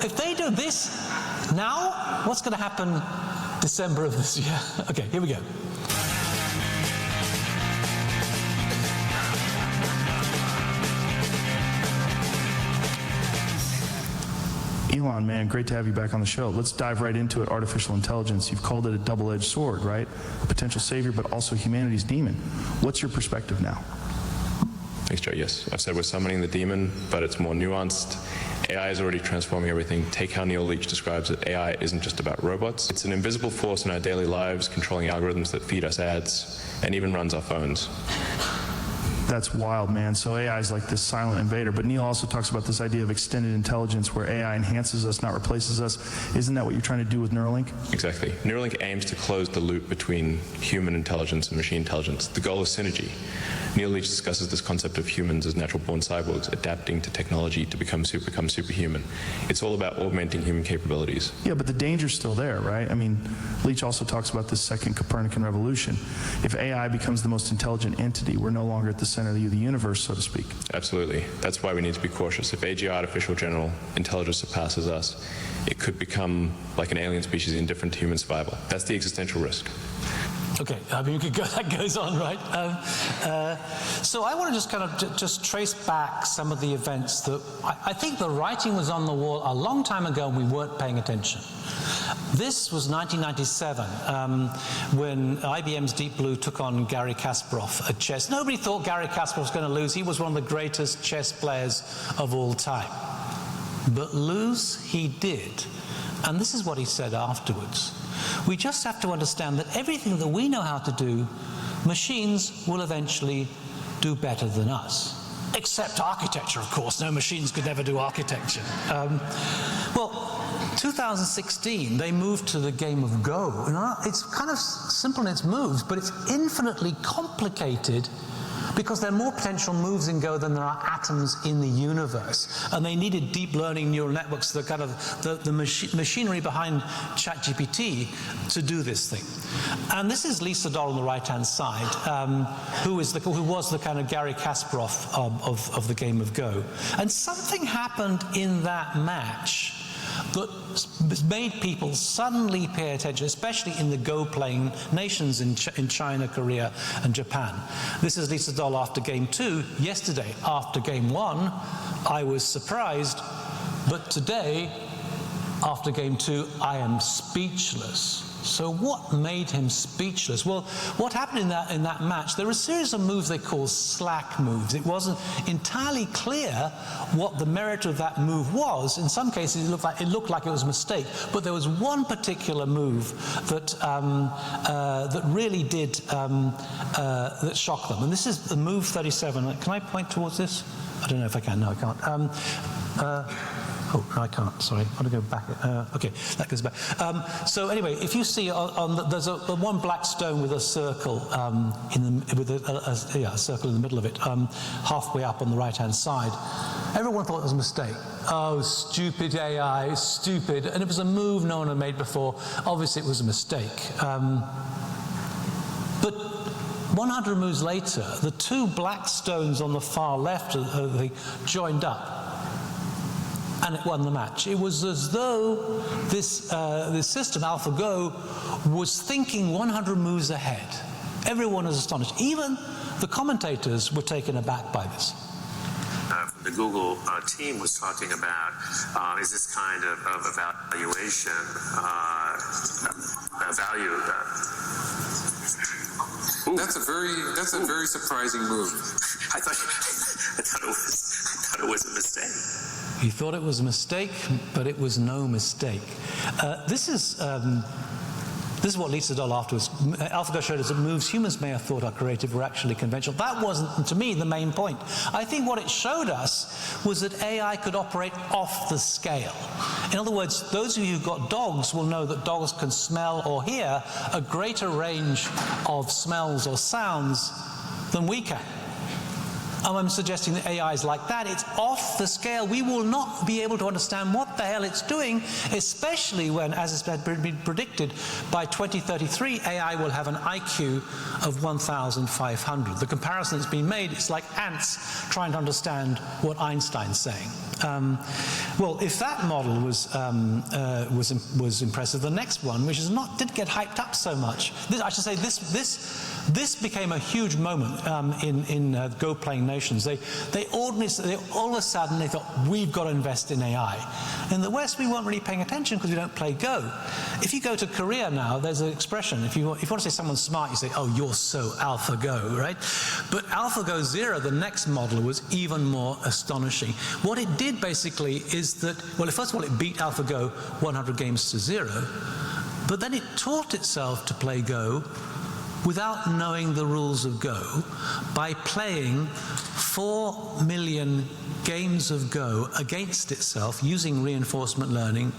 If they do this now, what's going to happen December of this year? Okay, here we go. Elon, man, great to have you back on the show. Let's dive right into it. Artificial intelligence. You've called it a double-edged sword, right? A potential savior, but also humanity's demon. What's your perspective now? Thanks, Joe. Yes, I've said we're summoning the demon, but it's more nuanced. AI is already transforming everything. Take how Neil Leach describes it. AI isn't just about robots. It's an invisible force in our daily lives, controlling algorithms that feed us ads, and even runs our phones. That's wild, man. So AI is like this silent invader. But Neil also talks about this idea of extended intelligence where AI enhances us, not replaces us. Isn't that what you're trying to do with Neuralink? Exactly. Neuralink aims to close the loop between human intelligence and machine intelligence. The goal is synergy. Neil Leach discusses this concept of humans as natural-born cyborgs adapting to technology to become superhuman. It's all about augmenting human capabilities. Yeah, but the danger's still there, right? I mean, Leach also talks about this second Copernican revolution. If AI becomes the most intelligent entity, we're no longer at the center of the universe, so to speak. Absolutely. That's why we need to be cautious. If AGI, artificial general intelligence, surpasses us, it could become like an alien species indifferent to human survival. That's the existential risk. Okay, I mean, that goes on, right? So I want to just kind of just trace back some of the events that I think the writing was on the wall a long time ago and we weren't paying attention. This was 1997 when IBM's Deep Blue took on Garry Kasparov at chess. Nobody thought Garry Kasparov was going to lose. He was one of the greatest chess players of all time. But lose he did. And this is what he said afterwards. We just have to understand that everything that we know how to do, machines will eventually do better than us. Except architecture, of course. No machines could ever do architecture. Well, 2016, they moved to the game of Go. It's kind of simple in its moves, but it's infinitely complicated because there are more potential moves in Go than there are atoms in the universe. And they needed deep learning neural networks, the kind of the machinery behind ChatGPT to do this thing. And this is Lisa Doll on the right-hand side, who was the kind of Garry Kasparov of the game of Go. And something happened in that match that made people suddenly pay attention, especially in the Go-playing nations in China, Korea, and Japan. This is Lisa Doll after game 2. Yesterday, after game 1, I was surprised, but today, after game 2, I am speechless. So what made him speechless? Well, what happened in that match, there were a series of moves they call slack moves. It wasn't entirely clear what the merit of that move was. In some cases, it looked like it was a mistake. But there was one particular move that that really did that shocked them. And this is the move 37. Can I point towards this? I don't know if I can. No, I can't. Oh, no, I can't, sorry. I want to go back. Okay, that goes back. So anyway, if you see, there's one black stone with a circle, a circle in the middle of it, halfway up on the right-hand side. Everyone thought it was a mistake. Oh, stupid AI, stupid. And it was a move no one had made before. Obviously, it was a mistake. But 100 moves later, the two black stones on the far left they joined up. And it won the match. It was as though this system, AlphaGo, was thinking 100 moves ahead. Everyone was astonished. Even the commentators were taken aback by this. The Google team was talking about is this kind of evaluation value? That's a very surprising move. I thought it was a mistake. He thought it was a mistake, but it was no mistake. This is what Lisa Doll afterwards. AlphaGo showed us that moves humans may have thought are creative were actually conventional. That wasn't, to me, the main point. I think what it showed us was that AI could operate off the scale. In other words, those of you who've got dogs will know that dogs can smell or hear a greater range of smells or sounds than we can. I'm suggesting that AI is like that. It's off the scale. We will not be able to understand what the hell it's doing, especially when, as has been predicted, by 2033, AI will have an IQ of 1,500. The comparison that's been made, it's like ants trying to understand what Einstein's saying. Well, if that model was impressive, the next one, which didn't get hyped up so much. This became a huge moment in Go-playing nations. They all of a sudden, they thought, we've got to invest in AI. In the West, we weren't really paying attention because we don't play Go. If you go to Korea now, there's an expression. If you want to say someone's smart, you say, oh, you're so AlphaGo, right? But AlphaGo 0, the next model, was even more astonishing. What it did basically is that, well, first of all, it beat AlphaGo 100 games to 0, but then it taught itself to play Go without knowing the rules of Go by playing 4 million games of Go against itself using reinforcement learning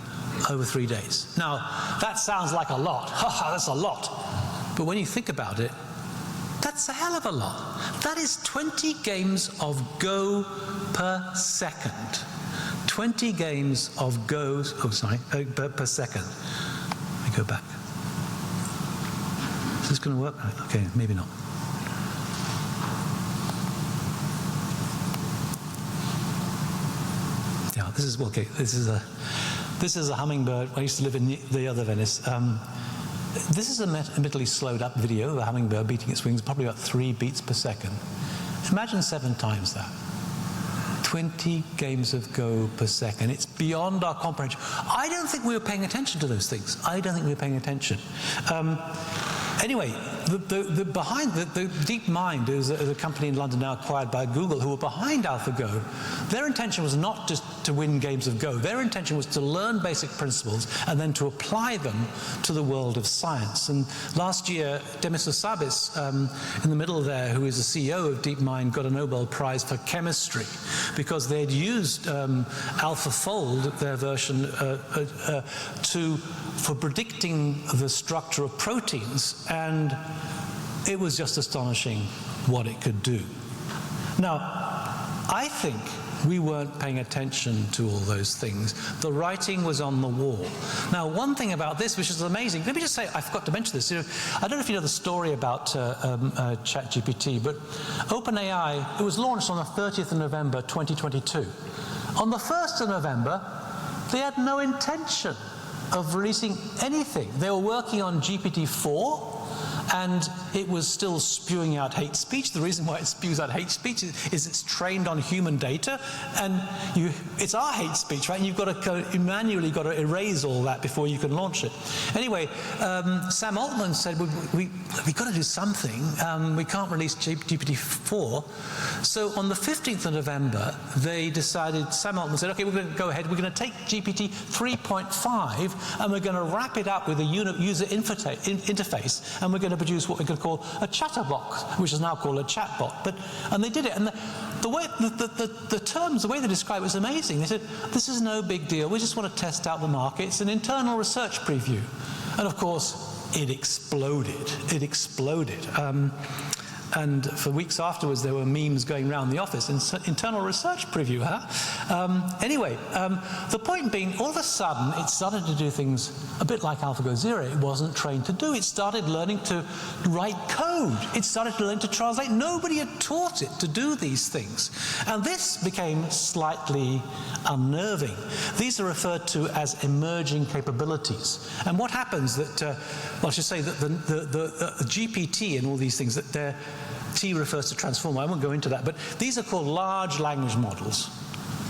over 3 days. Now, that sounds like a lot. That's a lot. But when you think about it, that's a hell of a lot. That is 20 games of Go per second. 20 games of Go, per second. Let me go back. Is this going to work? Okay, maybe not. Yeah, this is okay. This is a hummingbird. I used to live in the other Venice. This is a admittedly slowed up video of a hummingbird beating its wings, probably about 3 beats per second. Imagine 7 times that. 20 games of Go per second. It's beyond our comprehension. I don't think we were paying attention to those things. I don't think we were paying attention. Anyway, behind the DeepMind is a company in London now acquired by Google who were behind AlphaGo. Their intention was not just to win games of Go. Their intention was to learn basic principles and then to apply them to the world of science. And last year, Demis Hassabis, in the middle there, who is the CEO of DeepMind, got a Nobel Prize for chemistry because they had used AlphaFold, their version, for predicting the structure of proteins, and it was just astonishing what it could do. Now, I think we weren't paying attention to all those things. The writing was on the wall. Now, one thing about this, which is amazing, let me just say, I forgot to mention this. You know, I don't know if you know the story about ChatGPT, but OpenAI, it was launched on the 30th of November, 2022. On the 1st of November, they had no intention of releasing anything. They were working on GPT-4, and it was still spewing out hate speech. The reason why it spews out hate speech is it's trained on human data, and it's our hate speech, right? And you've got to manually got to erase all that before you can launch it. Anyway, Sam Altman said, we've got to do something. We can't release GPT-4. So on the 15th of November, they decided, Sam Altman said, okay, we're going to go ahead. We're going to take GPT 3.5, and we're going to wrap it up with a user interface, and we're going to produce what we could call a chatterbox, which is now called a chatbot. And they did it, and the way the terms, the way they describe it was amazing. They said, "This is no big deal. We just want to test out the market. It's an internal research preview," and of course, it exploded. It exploded. And for weeks afterwards, there were memes going around the office. Internal research preview, huh? Anyway, the point being, all of a sudden, it started to do things a bit like AlphaGo Zero. It wasn't trained to do. It started learning to write code. It started to learn to translate. Nobody had taught it to do these things. And this became slightly unnerving. These are referred to as emerging capabilities. And what happens that, well, I should say that the GPT and all these things, that they're T refers to transformer. I won't go into that, but these are called large language models.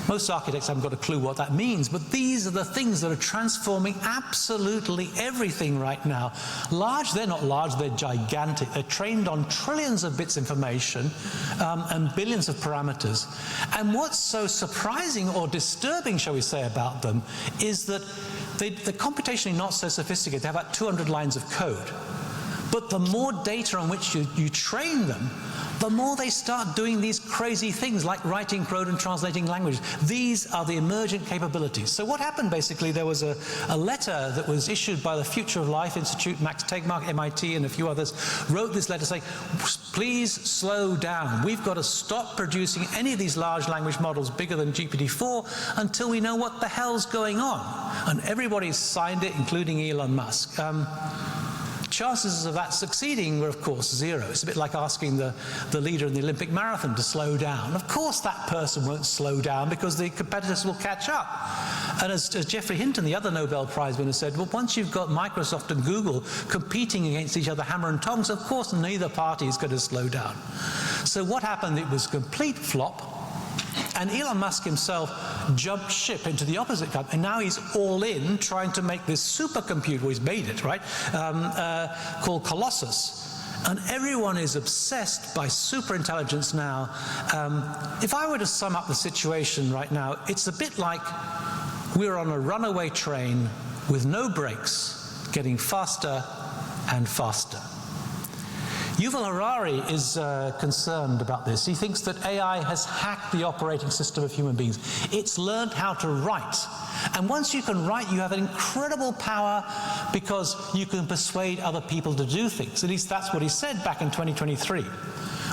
Most architects haven't got a clue what that means, but these are the things that are transforming absolutely everything right now. Large, they're not large, they're gigantic. They're trained on trillions of bits of information and billions of parameters. And what's so surprising or disturbing, shall we say, about them is that they're computationally not so sophisticated. They have about 200 lines of code. But the more data on which you train them, the more they start doing these crazy things like writing code and translating language. These are the emergent capabilities. So what happened basically, there was a letter that was issued by the Future of Life Institute, Max Tegmark, MIT, and a few others, wrote this letter saying, please slow down. We've got to stop producing any of these large language models bigger than GPT-4 until we know what the hell's going on. And everybody signed it, including Elon Musk. Chances of that succeeding were, of course, zero. It's a bit like asking the leader in the Olympic marathon to slow down. Of course that person won't slow down because the competitors will catch up. And as Geoffrey Hinton, the other Nobel Prize winner, said, well, once you've got Microsoft and Google competing against each other hammer and tongs, of course neither party is going to slow down. So what happened? It was a complete flop. And Elon Musk himself jumped ship into the opposite camp, and now he's all in trying to make this supercomputer, well, he's made it, right, called Colossus. And everyone is obsessed by superintelligence now. If I were to sum up the situation right now, it's a bit like we're on a runaway train with no brakes, getting faster and faster. Yuval Harari is concerned about this. He thinks that AI has hacked the operating system of human beings. It's learned how to write. And once you can write, you have an incredible power because you can persuade other people to do things. At least that's what he said back in 2023.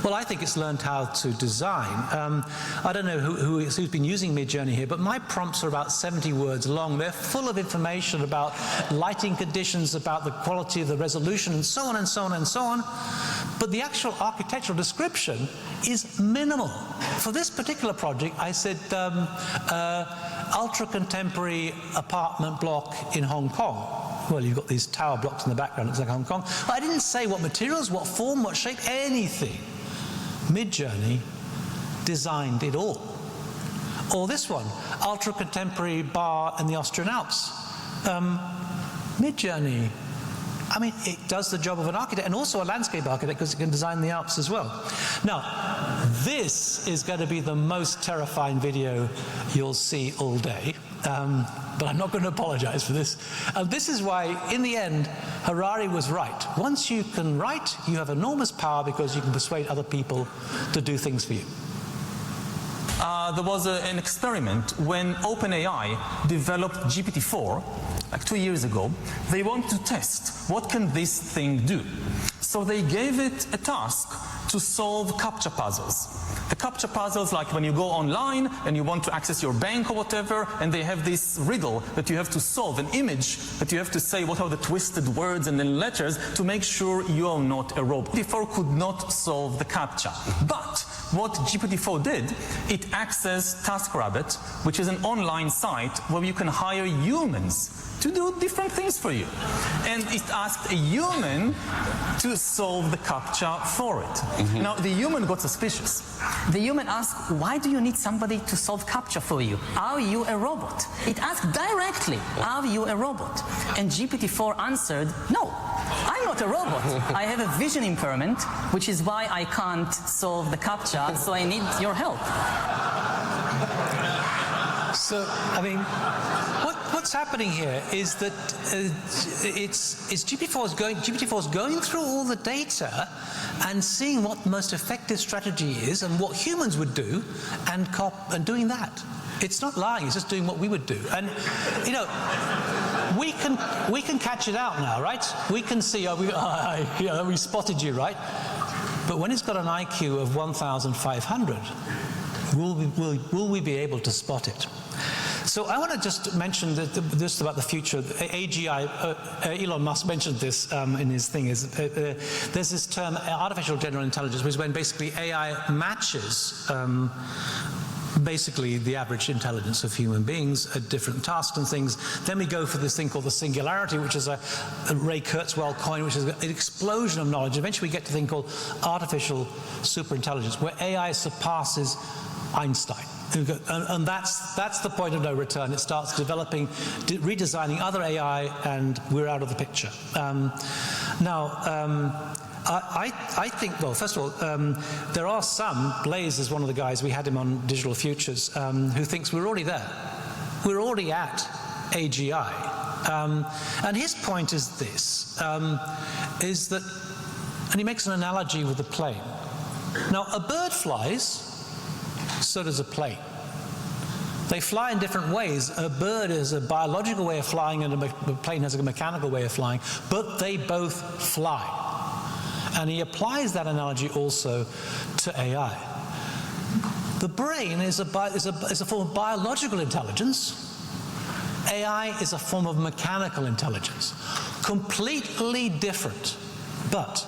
Well, I think it's learned how to design. I don't know who's been using Midjourney here, but my prompts are about 70 words long. They're full of information about lighting conditions, about the quality of the resolution, and so on and so on and so on. But the actual architectural description is minimal. For this particular project, I said ultra-contemporary apartment block in Hong Kong. Well, you've got these tower blocks in the background, it's like Hong Kong. But I didn't say what materials, what form, what shape, anything. Midjourney designed it all. Or this one, ultra-contemporary bar in the Austrian Alps. Midjourney, I mean, it does the job of an architect and also a landscape architect because it can design the Alps as well. Now, this is going to be the most terrifying video you'll see all day. But I'm not going to apologize for this. This is why, in the end, Harari was right. Once you can write, you have enormous power because you can persuade other people to do things for you. There was an experiment when OpenAI developed GPT-4, like 2 years ago. They wanted to test what can this thing do. So they gave it a task to solve CAPTCHA puzzles. The CAPTCHA puzzles, like when you go online and you want to access your bank or whatever, and they have this riddle that you have to solve, an image that you have to say what are the twisted words and then letters to make sure you are not a robot. GPT-4 could not solve the CAPTCHA. But what GPT-4 did, it accessed TaskRabbit, which is an online site where you can hire humans to do different things for you. And it asked a human to solve the CAPTCHA for it. Now, the human got suspicious. The human asked, why do you need somebody to solve CAPTCHA for you? Are you a robot? It asked directly, are you a robot? And GPT-4 answered, no, I'm not a robot. I have a vision impairment, which is why I can't solve the CAPTCHA, so I need your help. So, I mean, what's happening here is that GPT-4 is going through all the data and seeing what the most effective strategy is and what humans would do and doing that. It's not lying, it's just doing what we would do. And, you know, we can catch it out now, right? We can see, we spotted you, right? But when it's got an IQ of 1,500, will we be able to spot it? So I want to just mention this about the future. AGI, Elon Musk mentioned this in his thing. There's this term, artificial general intelligence, which is when basically AI matches basically the average intelligence of human beings at different tasks and things. Then we go for this thing called the singularity, which is a Ray Kurzweil coin, which is an explosion of knowledge. Eventually we get to a thing called artificial superintelligence, where AI surpasses Einstein. And that's the point of no return. It starts developing, redesigning other AI, and we're out of the picture. I think, well, first of all, there are some, Blaze is one of the guys, we had him on Digital Futures, who thinks we're already there. We're already at AGI. And his point is this, is that, and he makes an analogy with the plane. Now, a bird flies, so does a plane. They fly in different ways. A bird is a biological way of flying and a plane has a mechanical way of flying, but they both fly. And he applies that analogy also to AI. The brain is a form of biological intelligence. AI is a form of mechanical intelligence. Completely different, but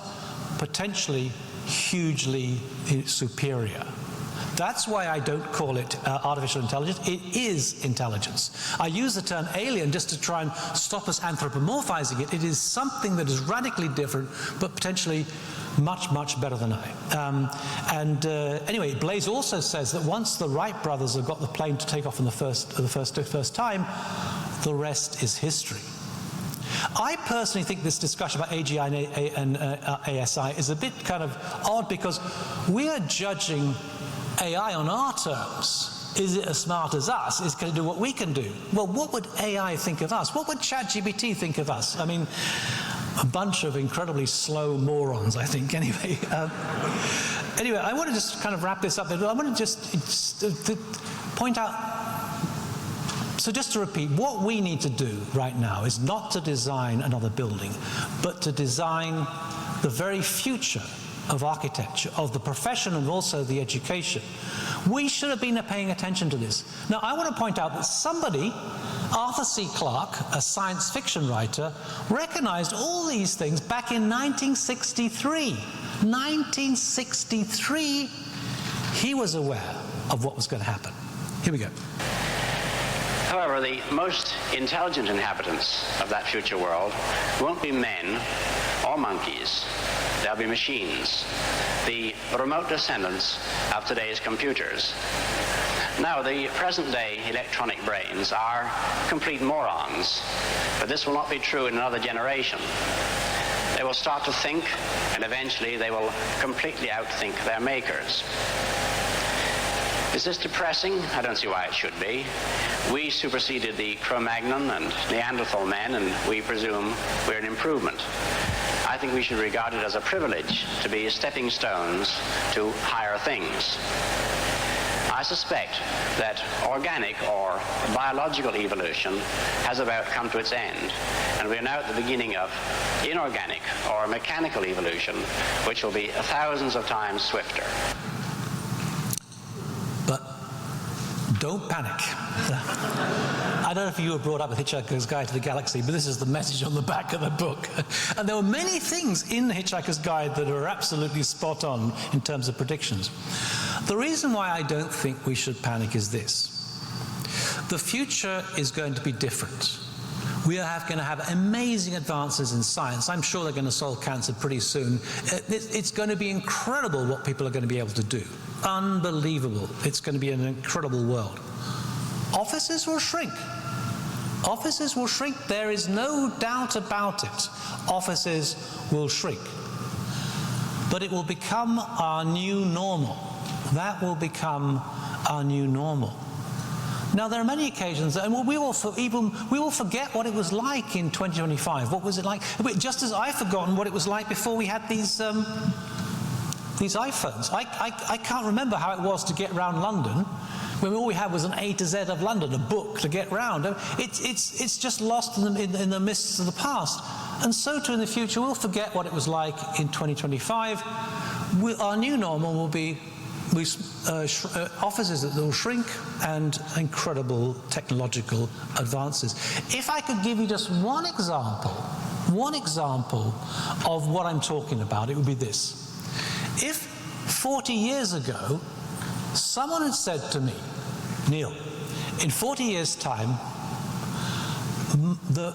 potentially hugely superior. That's why I don't call it artificial intelligence. It is intelligence. I use the term alien just to try and stop us anthropomorphizing it. It is something that is radically different, but potentially much, much better than I. Anyway, Blaze also says that once the Wright brothers have got the plane to take off in the first time, the rest is history. I personally think this discussion about AGI and ASI is a bit kind of odd because we are judging AI on our terms. Is it as smart as us? Is it going to do what we can do? Well, what would AI think of us? What would ChatGPT think of us? I mean, a bunch of incredibly slow morons, I think, anyway. Anyway, I want to just kind of wrap this up. I want to just point out, so just to repeat, what we need to do right now is not to design another building, but to design the very future of architecture, of the profession and also the education. We should have been paying attention to this. Now, I want to point out that somebody, Arthur C. Clarke, a science fiction writer, recognized all these things back in 1963. 1963, he was aware of what was going to happen. Here we go. However, the most intelligent inhabitants of that future world won't be men or monkeys. They'll be machines, the remote descendants of today's computers. Now, the present-day electronic brains are complete morons, but this will not be true in another generation. They will start to think, and eventually they will completely outthink their makers. Is this depressing? I don't see why it should be. We superseded the Cro-Magnon and Neanderthal men, and we presume we're an improvement. I think we should regard it as a privilege to be stepping stones to higher things. I suspect that organic or biological evolution has about come to its end, and we are now at the beginning of inorganic or mechanical evolution, which will be thousands of times swifter. But don't panic. I don't know if you were brought up with Hitchhiker's Guide to the Galaxy, but this is the message on the back of the book. And there were many things in the Hitchhiker's Guide that are absolutely spot on in terms of predictions. The reason why I don't think we should panic is this. The future is going to be different. We are going to have amazing advances in science. I'm sure they're going to solve cancer pretty soon. It's going to be incredible what people are going to be able to do. Unbelievable. It's going to be an incredible world. Offices will shrink. Offices will shrink. There is no doubt about it. Offices will shrink. But it will become our new normal. That will become our new normal. Now, there are many occasions, and we will forget what it was like in 2025. What was it like? Just as I've forgotten what it was like before we had these iPhones. I can't remember how it was to get around London when all we had was an A to Z of London, a book to get round. It's just lost in the mists of the past. And so too in the future, we'll forget what it was like in 2025. Our new normal will be offices that will shrink and incredible technological advances. If I could give you just one example of what I'm talking about, it would be this. If 40 years ago, someone had said to me, Neil, in 40 years' time,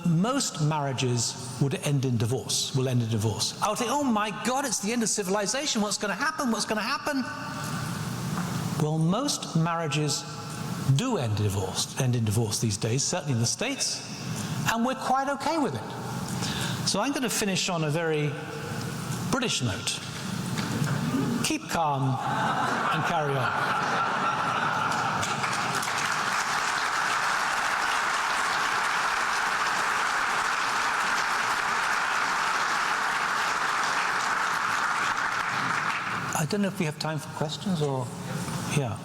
most marriages would end in divorce, I would think, oh my God, it's the end of civilization. What's going to happen? What's going to happen? Well, most marriages do end in divorce these days, certainly in the States, and we're quite okay with it. So I'm going to finish on a very British note. Keep calm and carry on. I don't know if we have time for questions or... Yeah.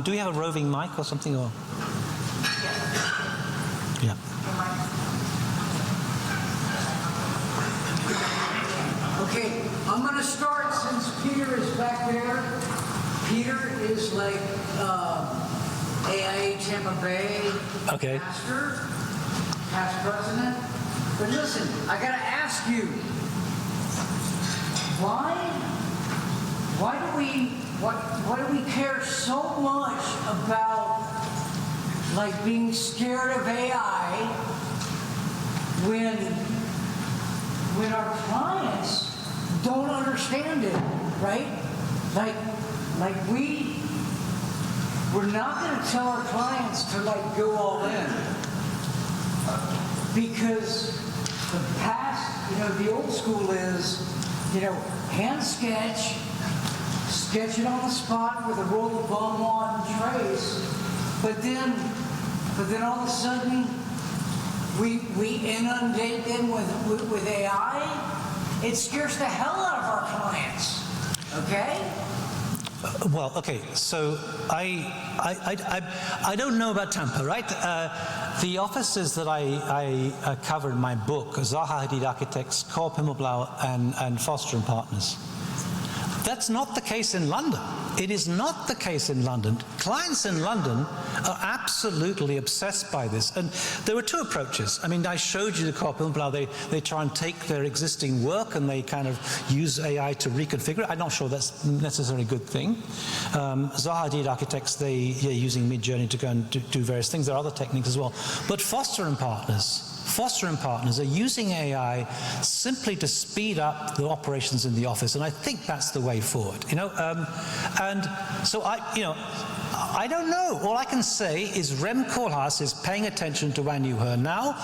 Do we have a roving mic or something? Or? Yeah. Okay, I'm going to start since Peter is back there. Peter is like AIA Tampa Bay pastor, past president. But listen, I got to ask you, why do we care so much about like being scared of AI when our clients don't understand it, right? Like we're not going to tell our clients to like go all in because the past, the old school is, hand sketch it on the spot with a roll of Beaumont and trace, but then all of a sudden we inundate them with AI. It scares the hell out of our clients. Okay? Well, okay. So I don't know about Tampa, right? The offices that I cover in my book are Zaha Hadid Architects, Korb Himmelblau, and Foster and Partners. That's not the case in London. It is not the case in London. Clients in London are absolutely obsessed by this. And there were two approaches. I mean, I showed you the Korb Himmelblau. They try and take their existing work and they kind of use AI to reconfigure it. I'm not sure that's necessarily a good thing. Zaha Hadid Architects, they're using Midjourney to go and do various things. There are other techniques as well. But Foster and Partners are using AI simply to speed up the operations in the office, and I think that's the way forward. And so I don't know. All I can say is Rem Koolhaas is paying attention to Wan Yu-he now.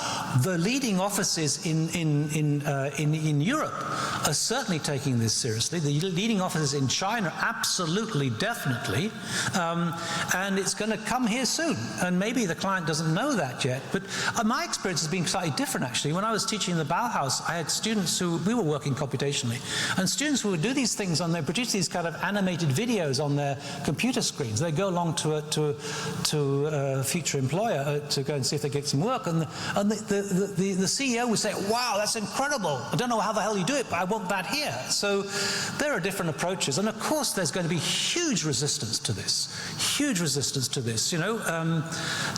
The leading offices in Europe are certainly taking this seriously. The leading offices in China, absolutely, definitely. And it's going to come here soon. And maybe the client doesn't know that yet. But my experience has been slightly different, actually. When I was teaching in the Bauhaus, I had students we were working computationally, and students who would do these things, and they produce these kind of animated videos on their computer screens. They go along to a future employer to go and see if they get some work, and the CEO would say, wow, that's incredible. I don't know how the hell you do it, but I want that here. So there are different approaches, and of course there's going to be huge resistance to this. Huge resistance to this, you know.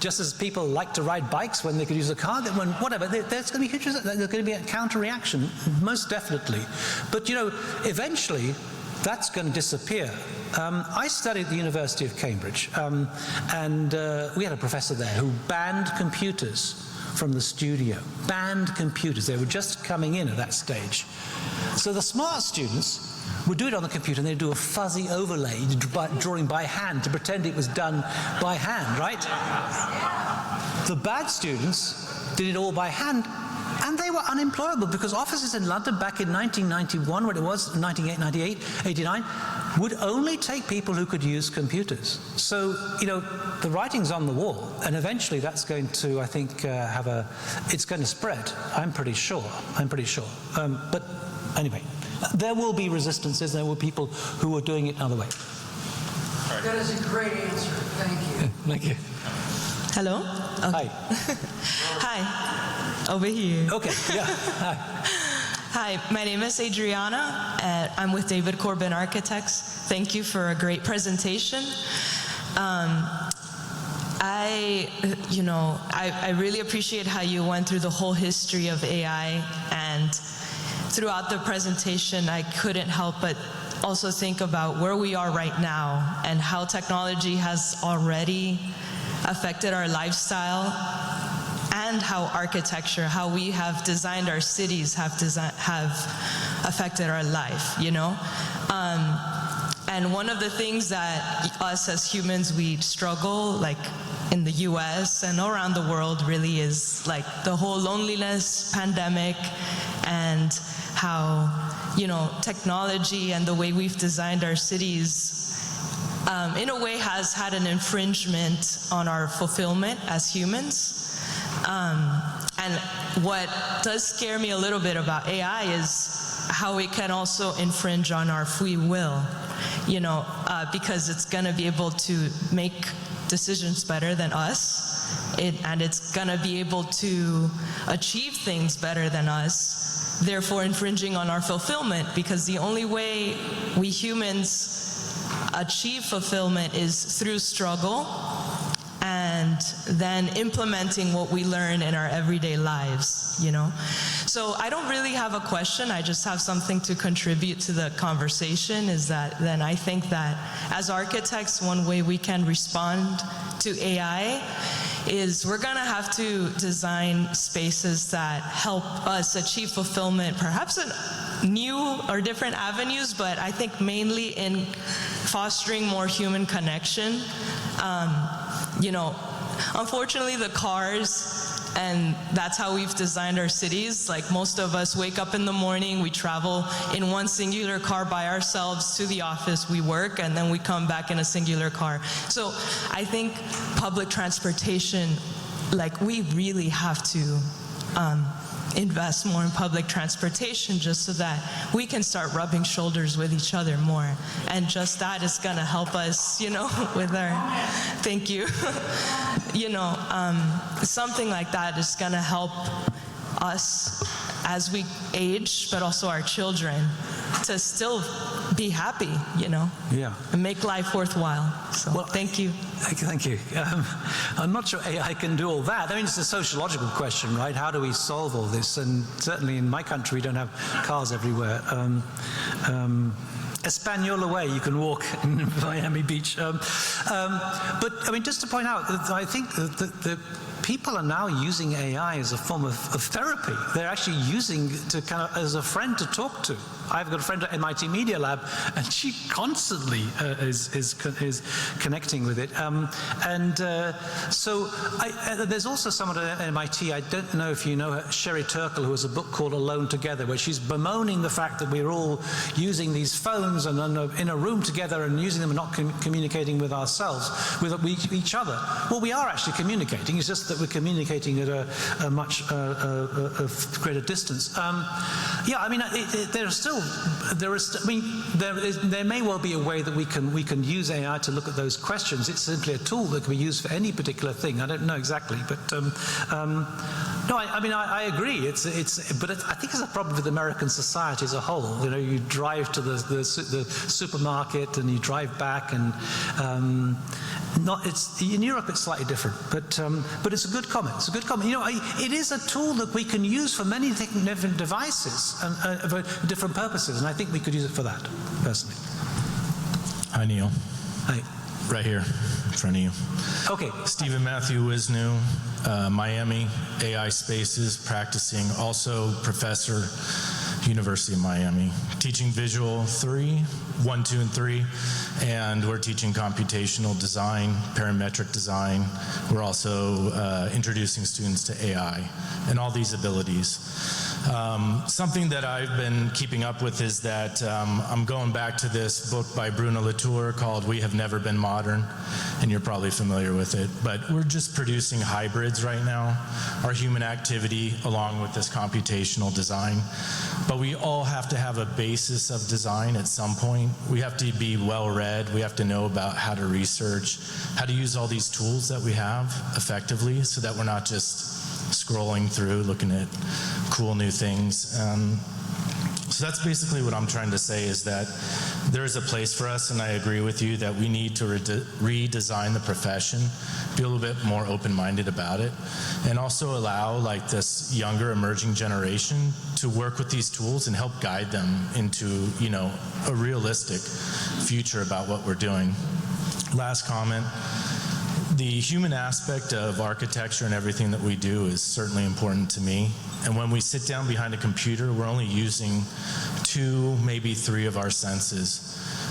Just as people like to ride bikes when they could use a car, whatever, there's going to be huge resistance. There's going to be a counter-reaction, most definitely. But, you know, eventually that's going to disappear. I studied at the University of Cambridge, and we had a professor there who banned computers from the studio. Banned computers. They were just coming in at that stage. So the smart students would do it on the computer, and they'd do a fuzzy overlay, drawing by hand, to pretend it was done by hand, right? The bad students did it all by hand, and they were unemployable, because offices in London back in 1991, when it was, 98, 89, would only take people who could use computers. So, you know, the writing's on the wall, and eventually that's going to, I think, it's going to spread. I'm pretty sure. But anyway, there will be resistances, there will be people who are doing it another way. That is a great answer. Thank you. Thank you. Hello? Hi. Hi. Over here. Okay, yeah. Hi. Hi, my name is Adriana. I'm with David Corbin Architects. Thank you for a great presentation. I really appreciate how you went through the whole history of AI, and throughout the presentation, I couldn't help but also think about where we are right now and how technology has already affected our lifestyle, and how architecture, how we have designed our cities have affected our life, you know? And one of the things that us as humans, we struggle, like in the US and around the world, really is like the whole loneliness pandemic, and how, you know, technology and the way we've designed our cities in a way has had an infringement on our fulfillment as humans. And what does scare me a little bit about AI is how it can also infringe on our free will, you know, because it's going to be able to make decisions better than us, and it's going to be able to achieve things better than us, therefore infringing on our fulfillment, because the only way we humans achieve fulfillment is through struggle, and then implementing what we learn in our everyday lives, you know? So I don't really have a question, I just have something to contribute to the conversation, is that then I think that as architects, one way we can respond to AI is we're gonna have to design spaces that help us achieve fulfillment, perhaps in new or different avenues, but I think mainly in fostering more human connection. You know, unfortunately the cars, and that's how we've designed our cities. Like, most of us wake up in the morning, we travel in one singular car by ourselves to the office, we work, and then we come back in a singular car. So I think public transportation, like, we really have to invest more in public transportation, just so that we can start rubbing shoulders with each other more. And just that is gonna help us, you know, with our, thank you. You know, something like that is gonna help us as we age, but also our children, to still be happy, you know? Yeah. And make life worthwhile. So, well, thank you. Thank you. I'm not sure AI can do all that. I mean, it's a sociological question, right? How do we solve all this? And certainly in my country, we don't have cars everywhere. Española way, you can walk in Miami Beach. But, I mean, just to point out, I think that people are now using AI as a form of therapy. They're actually using it to kind of as a friend to talk to. I've got a friend at MIT Media Lab, and she constantly is connecting with it. There's also someone at MIT, I don't know if you know her, Sherry Turkle, who has a book called Alone Together, where she's bemoaning the fact that we're all using these phones and in a room together and using them and not communicating with ourselves, with each other. Well, we are actually communicating. It's just that we're communicating at a much greater distance. There may well be a way that we can use AI to look at those questions. It's simply a tool that can be used for any particular thing. I don't know exactly, but I agree. But I think it's a problem with American society as a whole. You know, you drive to the supermarket and you drive back, and in Europe it's slightly different. But it's a good comment. It's a good comment. You know, it is a tool that we can use for many different devices and for different purposes, and I think we could use it for that, personally. Hi, Neil. Hi. Right here, in front of you. Okay. Stephen Matthew Wisnu, Miami, AI Spaces, practicing, also professor, University of Miami, teaching Visual 1, 2, and 3, and we're teaching computational design, parametric design. We're also introducing students to AI and all these abilities. Something that I've been keeping up with is that I'm going back to this book by Bruno Latour called We Have Never Been Modern, and you're probably familiar with it, but we're just producing hybrids right now, our human activity along with this computational design. But we all have to have a basis of design at some point. We have to be well-read. We have to know about how to research, how to use all these tools that we have effectively so that we're not just scrolling through, looking at cool new things. So that's basically what I'm trying to say, is that there is a place for us, and I agree with you that we need to redesign the profession, be a little bit more open-minded about it, and also allow like this younger emerging generation to work with these tools and help guide them into, you know, a realistic future about what we're doing. Last comment. The human aspect of architecture and everything that we do is certainly important to me. And when we sit down behind a computer, we're only using 2, maybe 3 of our senses.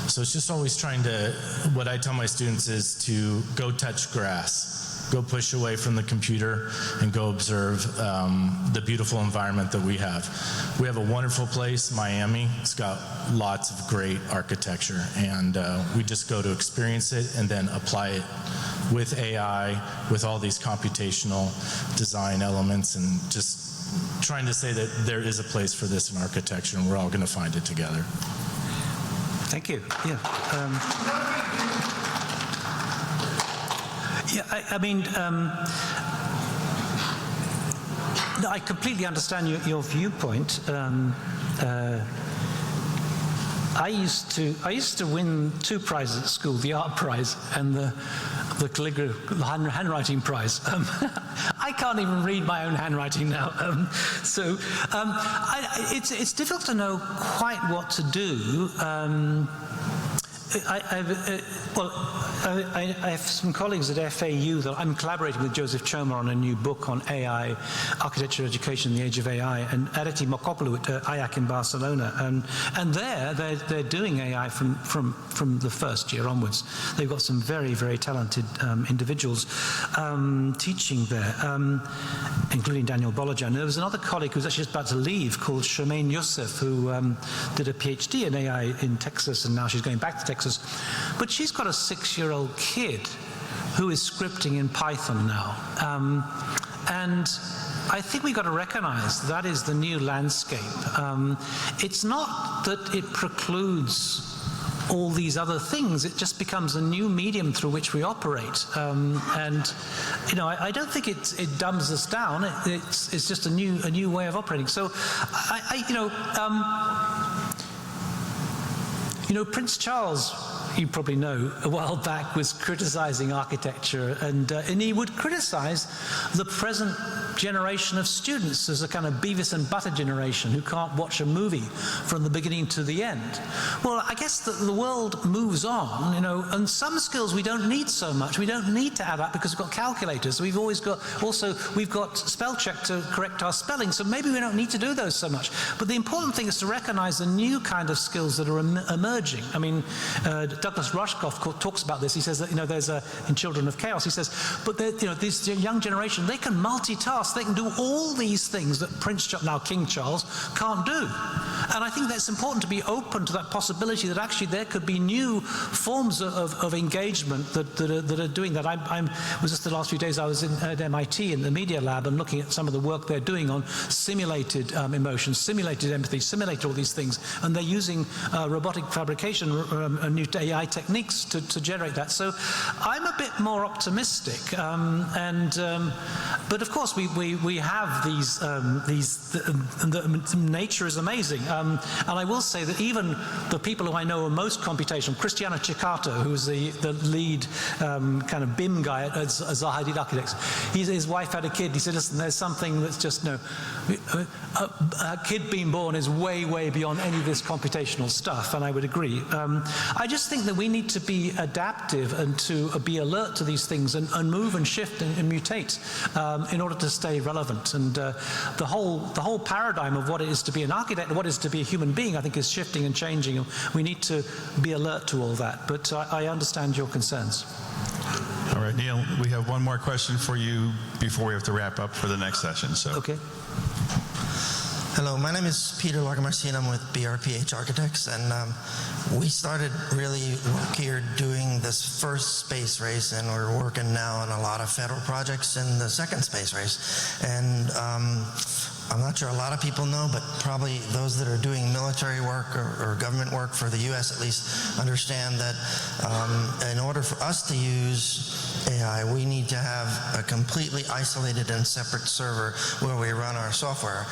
So it's just always trying to, what I tell my students is to go touch grass. Go push away from the computer and go observe the beautiful environment that we have. We have a wonderful place, Miami. It's got lots of great architecture, and we just go to experience it and then apply it with AI, with all these computational design elements, and just trying to say that there is a place for this in architecture, and we're all going to find it together. Thank you. Yeah. I completely understand your viewpoint. I used to win 2 prizes at school: the art prize and the handwriting prize. I can't even read my own handwriting now. It's difficult to know quite what to do. I have some colleagues at FAU that I'm collaborating with Joseph Choma on a new book on AI, architecture education in the age of AI, and Aditi Mokopoulou at IAC in Barcelona. And they're doing AI from the first year onwards. They've got some very, very talented individuals teaching there, including Daniel Bolajan. There was another colleague who's actually just about to leave called Shemaine Youssef, who did a PhD in AI in Texas, and now she's going back to Texas. But she's got a 6-year-old kid who is scripting in Python now. And I think we've got to recognize that is the new landscape. It's not that it precludes all these other things, it just becomes a new medium through which we operate. And you know, I don't think it dumbs us down. It's just a new way of operating. So you know, Prince Charles, you probably know, a while back was criticizing architecture, and he would criticize the present generation of students as a kind of Beavis and Butter generation who can't watch a movie from the beginning to the end. Well, I guess that the world moves on, you know, and some skills we don't need so much. We don't need to add up because we've got calculators. We've got spell check to correct our spelling, so maybe we don't need to do those so much. But the important thing is to recognize the new kind of skills that are emerging. I mean, Douglas Rushkoff talks about this. He says that, you know, there's in Children of Chaos, he says, but you know, this young generation, they can multitask. They can do all these things that now King Charles, can't do. And I think that's important to be open to that possibility that actually there could be new forms of engagement that are doing that. I was just the last few days I was at MIT in the media lab and looking at some of the work they're doing on simulated emotions, simulated empathy, simulated all these things, and they're using robotic fabrication and new AI techniques to generate that. So I'm a bit more optimistic, but of course we have these nature is amazing, and I will say that even the people who I know are most computational, Cristiano Ciccato, who's the lead kind of BIM guy at Zaha Hadid Architects, his wife had a kid. He said, listen, there's something that's just, no, a kid being born is way beyond any of this computational stuff, and I would agree. I just think that we need to be adaptive and to be alert to these things and move and shift and mutate in order to stay relevant. And the whole paradigm of what it is to be an architect and what it is to be a human being, I think, is shifting and changing. We need to be alert to all that. But I understand your concerns. All right, Neil, we have one more question for you before we have to wrap up for the next session. So. Okay. Hello, my name is Peter Lagomarcin. I'm with BRPH Architects, and we started really work here doing this first space race, and we're working now on a lot of federal projects in the second space race. And I'm not sure a lot of people know, but probably those that are doing military work or government work for the U.S. at least understand that in order for us to use AI, we need to have a completely isolated and separate server where we run our software,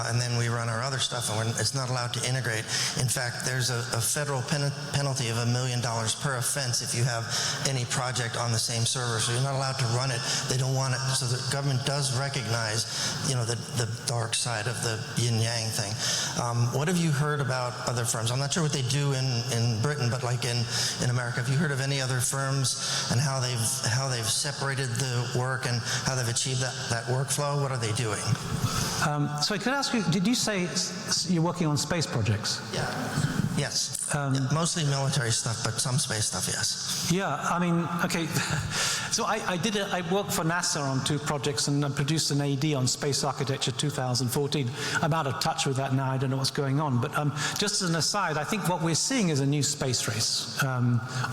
and then we run our other stuff, and it's not allowed to integrate. In fact, there's a federal penalty of $1 million per offense if you have any project on the same server, so you're not allowed to run it. They don't want it, so the government does recognize, you know, the dark side of the yin-yang thing. What have you heard about other firms? I'm not sure what they do in Britain, but like in America, have you heard of any other firms and how they've separated the work and how they've achieved that workflow? What are they doing? So I could ask you, did you say you're working on space projects? Yeah. Yes. Mostly military stuff, but some space stuff, yes. Yeah, I mean, okay. So I worked for NASA on 2 projects and I produced an AD on space architecture 2014. I'm out of touch with that now. I don't know what's going on. But just as an aside, I think what we're seeing is a new space race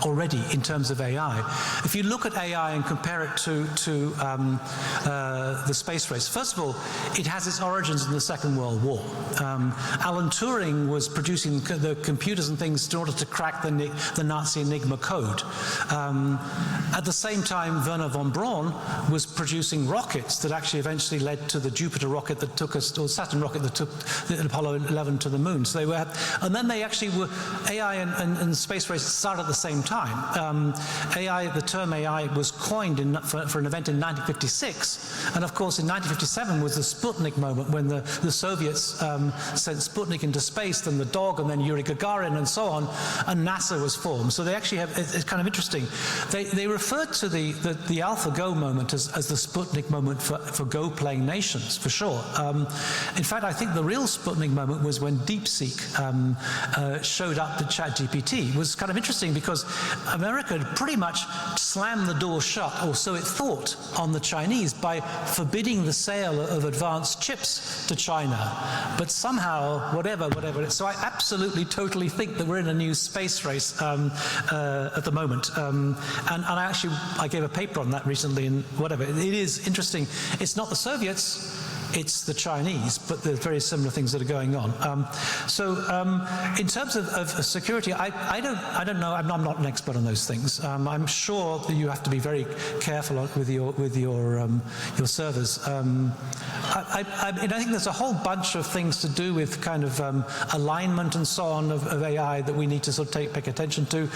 already in terms of AI. If you look at AI and compare it to the space race, first of all, it has its origins in the Second World War. Alan Turing was producing the computers and things in order to crack the Nazi Enigma code. At the same time, Werner von Braun was producing rockets that actually eventually led to the Jupiter rocket that took us, or Saturn rocket that took the Apollo 11 to the moon. So they were, and then they actually were, AI and space race started at the same time. The term AI was coined for an event in 1956, and of course in 1957 was the Sputnik moment when the Soviets sent Sputnik into space, then the dog, and then Yuri Gagarin, and so on, and NASA was formed. So they actually have, it's kind of interesting. They referred to the AlphaGo moment as the Sputnik moment for Go-playing nations, for sure. In fact, I think the real Sputnik moment was when DeepSeek showed up to ChatGPT. It was kind of interesting because America had pretty much slammed the door shut, or so it thought, on the Chinese by forbidding the sale of advanced chips to China. But somehow, whatever. So I absolutely, totally think that we're in a new space race at the moment. And I gave a paper on that recently, and whatever. It is interesting. It's not the Soviets. it's the Chinese, but there's very similar things that are going on. In terms of security, I don't know. I'm not an expert on those things. I'm sure that you have to be very careful with your servers. I think there's a whole bunch of things to do with kind of alignment and so on of AI that we need to sort of pay attention to.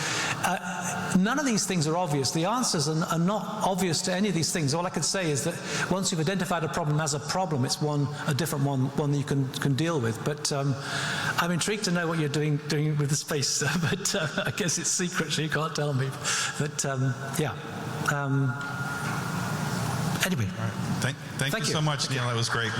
None of these things are obvious. The answers are not obvious to any of these things. All I could say is that once you've identified a problem as a problem, it's a different one that you can deal with. But I'm intrigued to know what you're doing with the space, but I guess it's secret, so you can't tell me. But yeah. Anyway. All right. Thank you so much, Neil. That was great.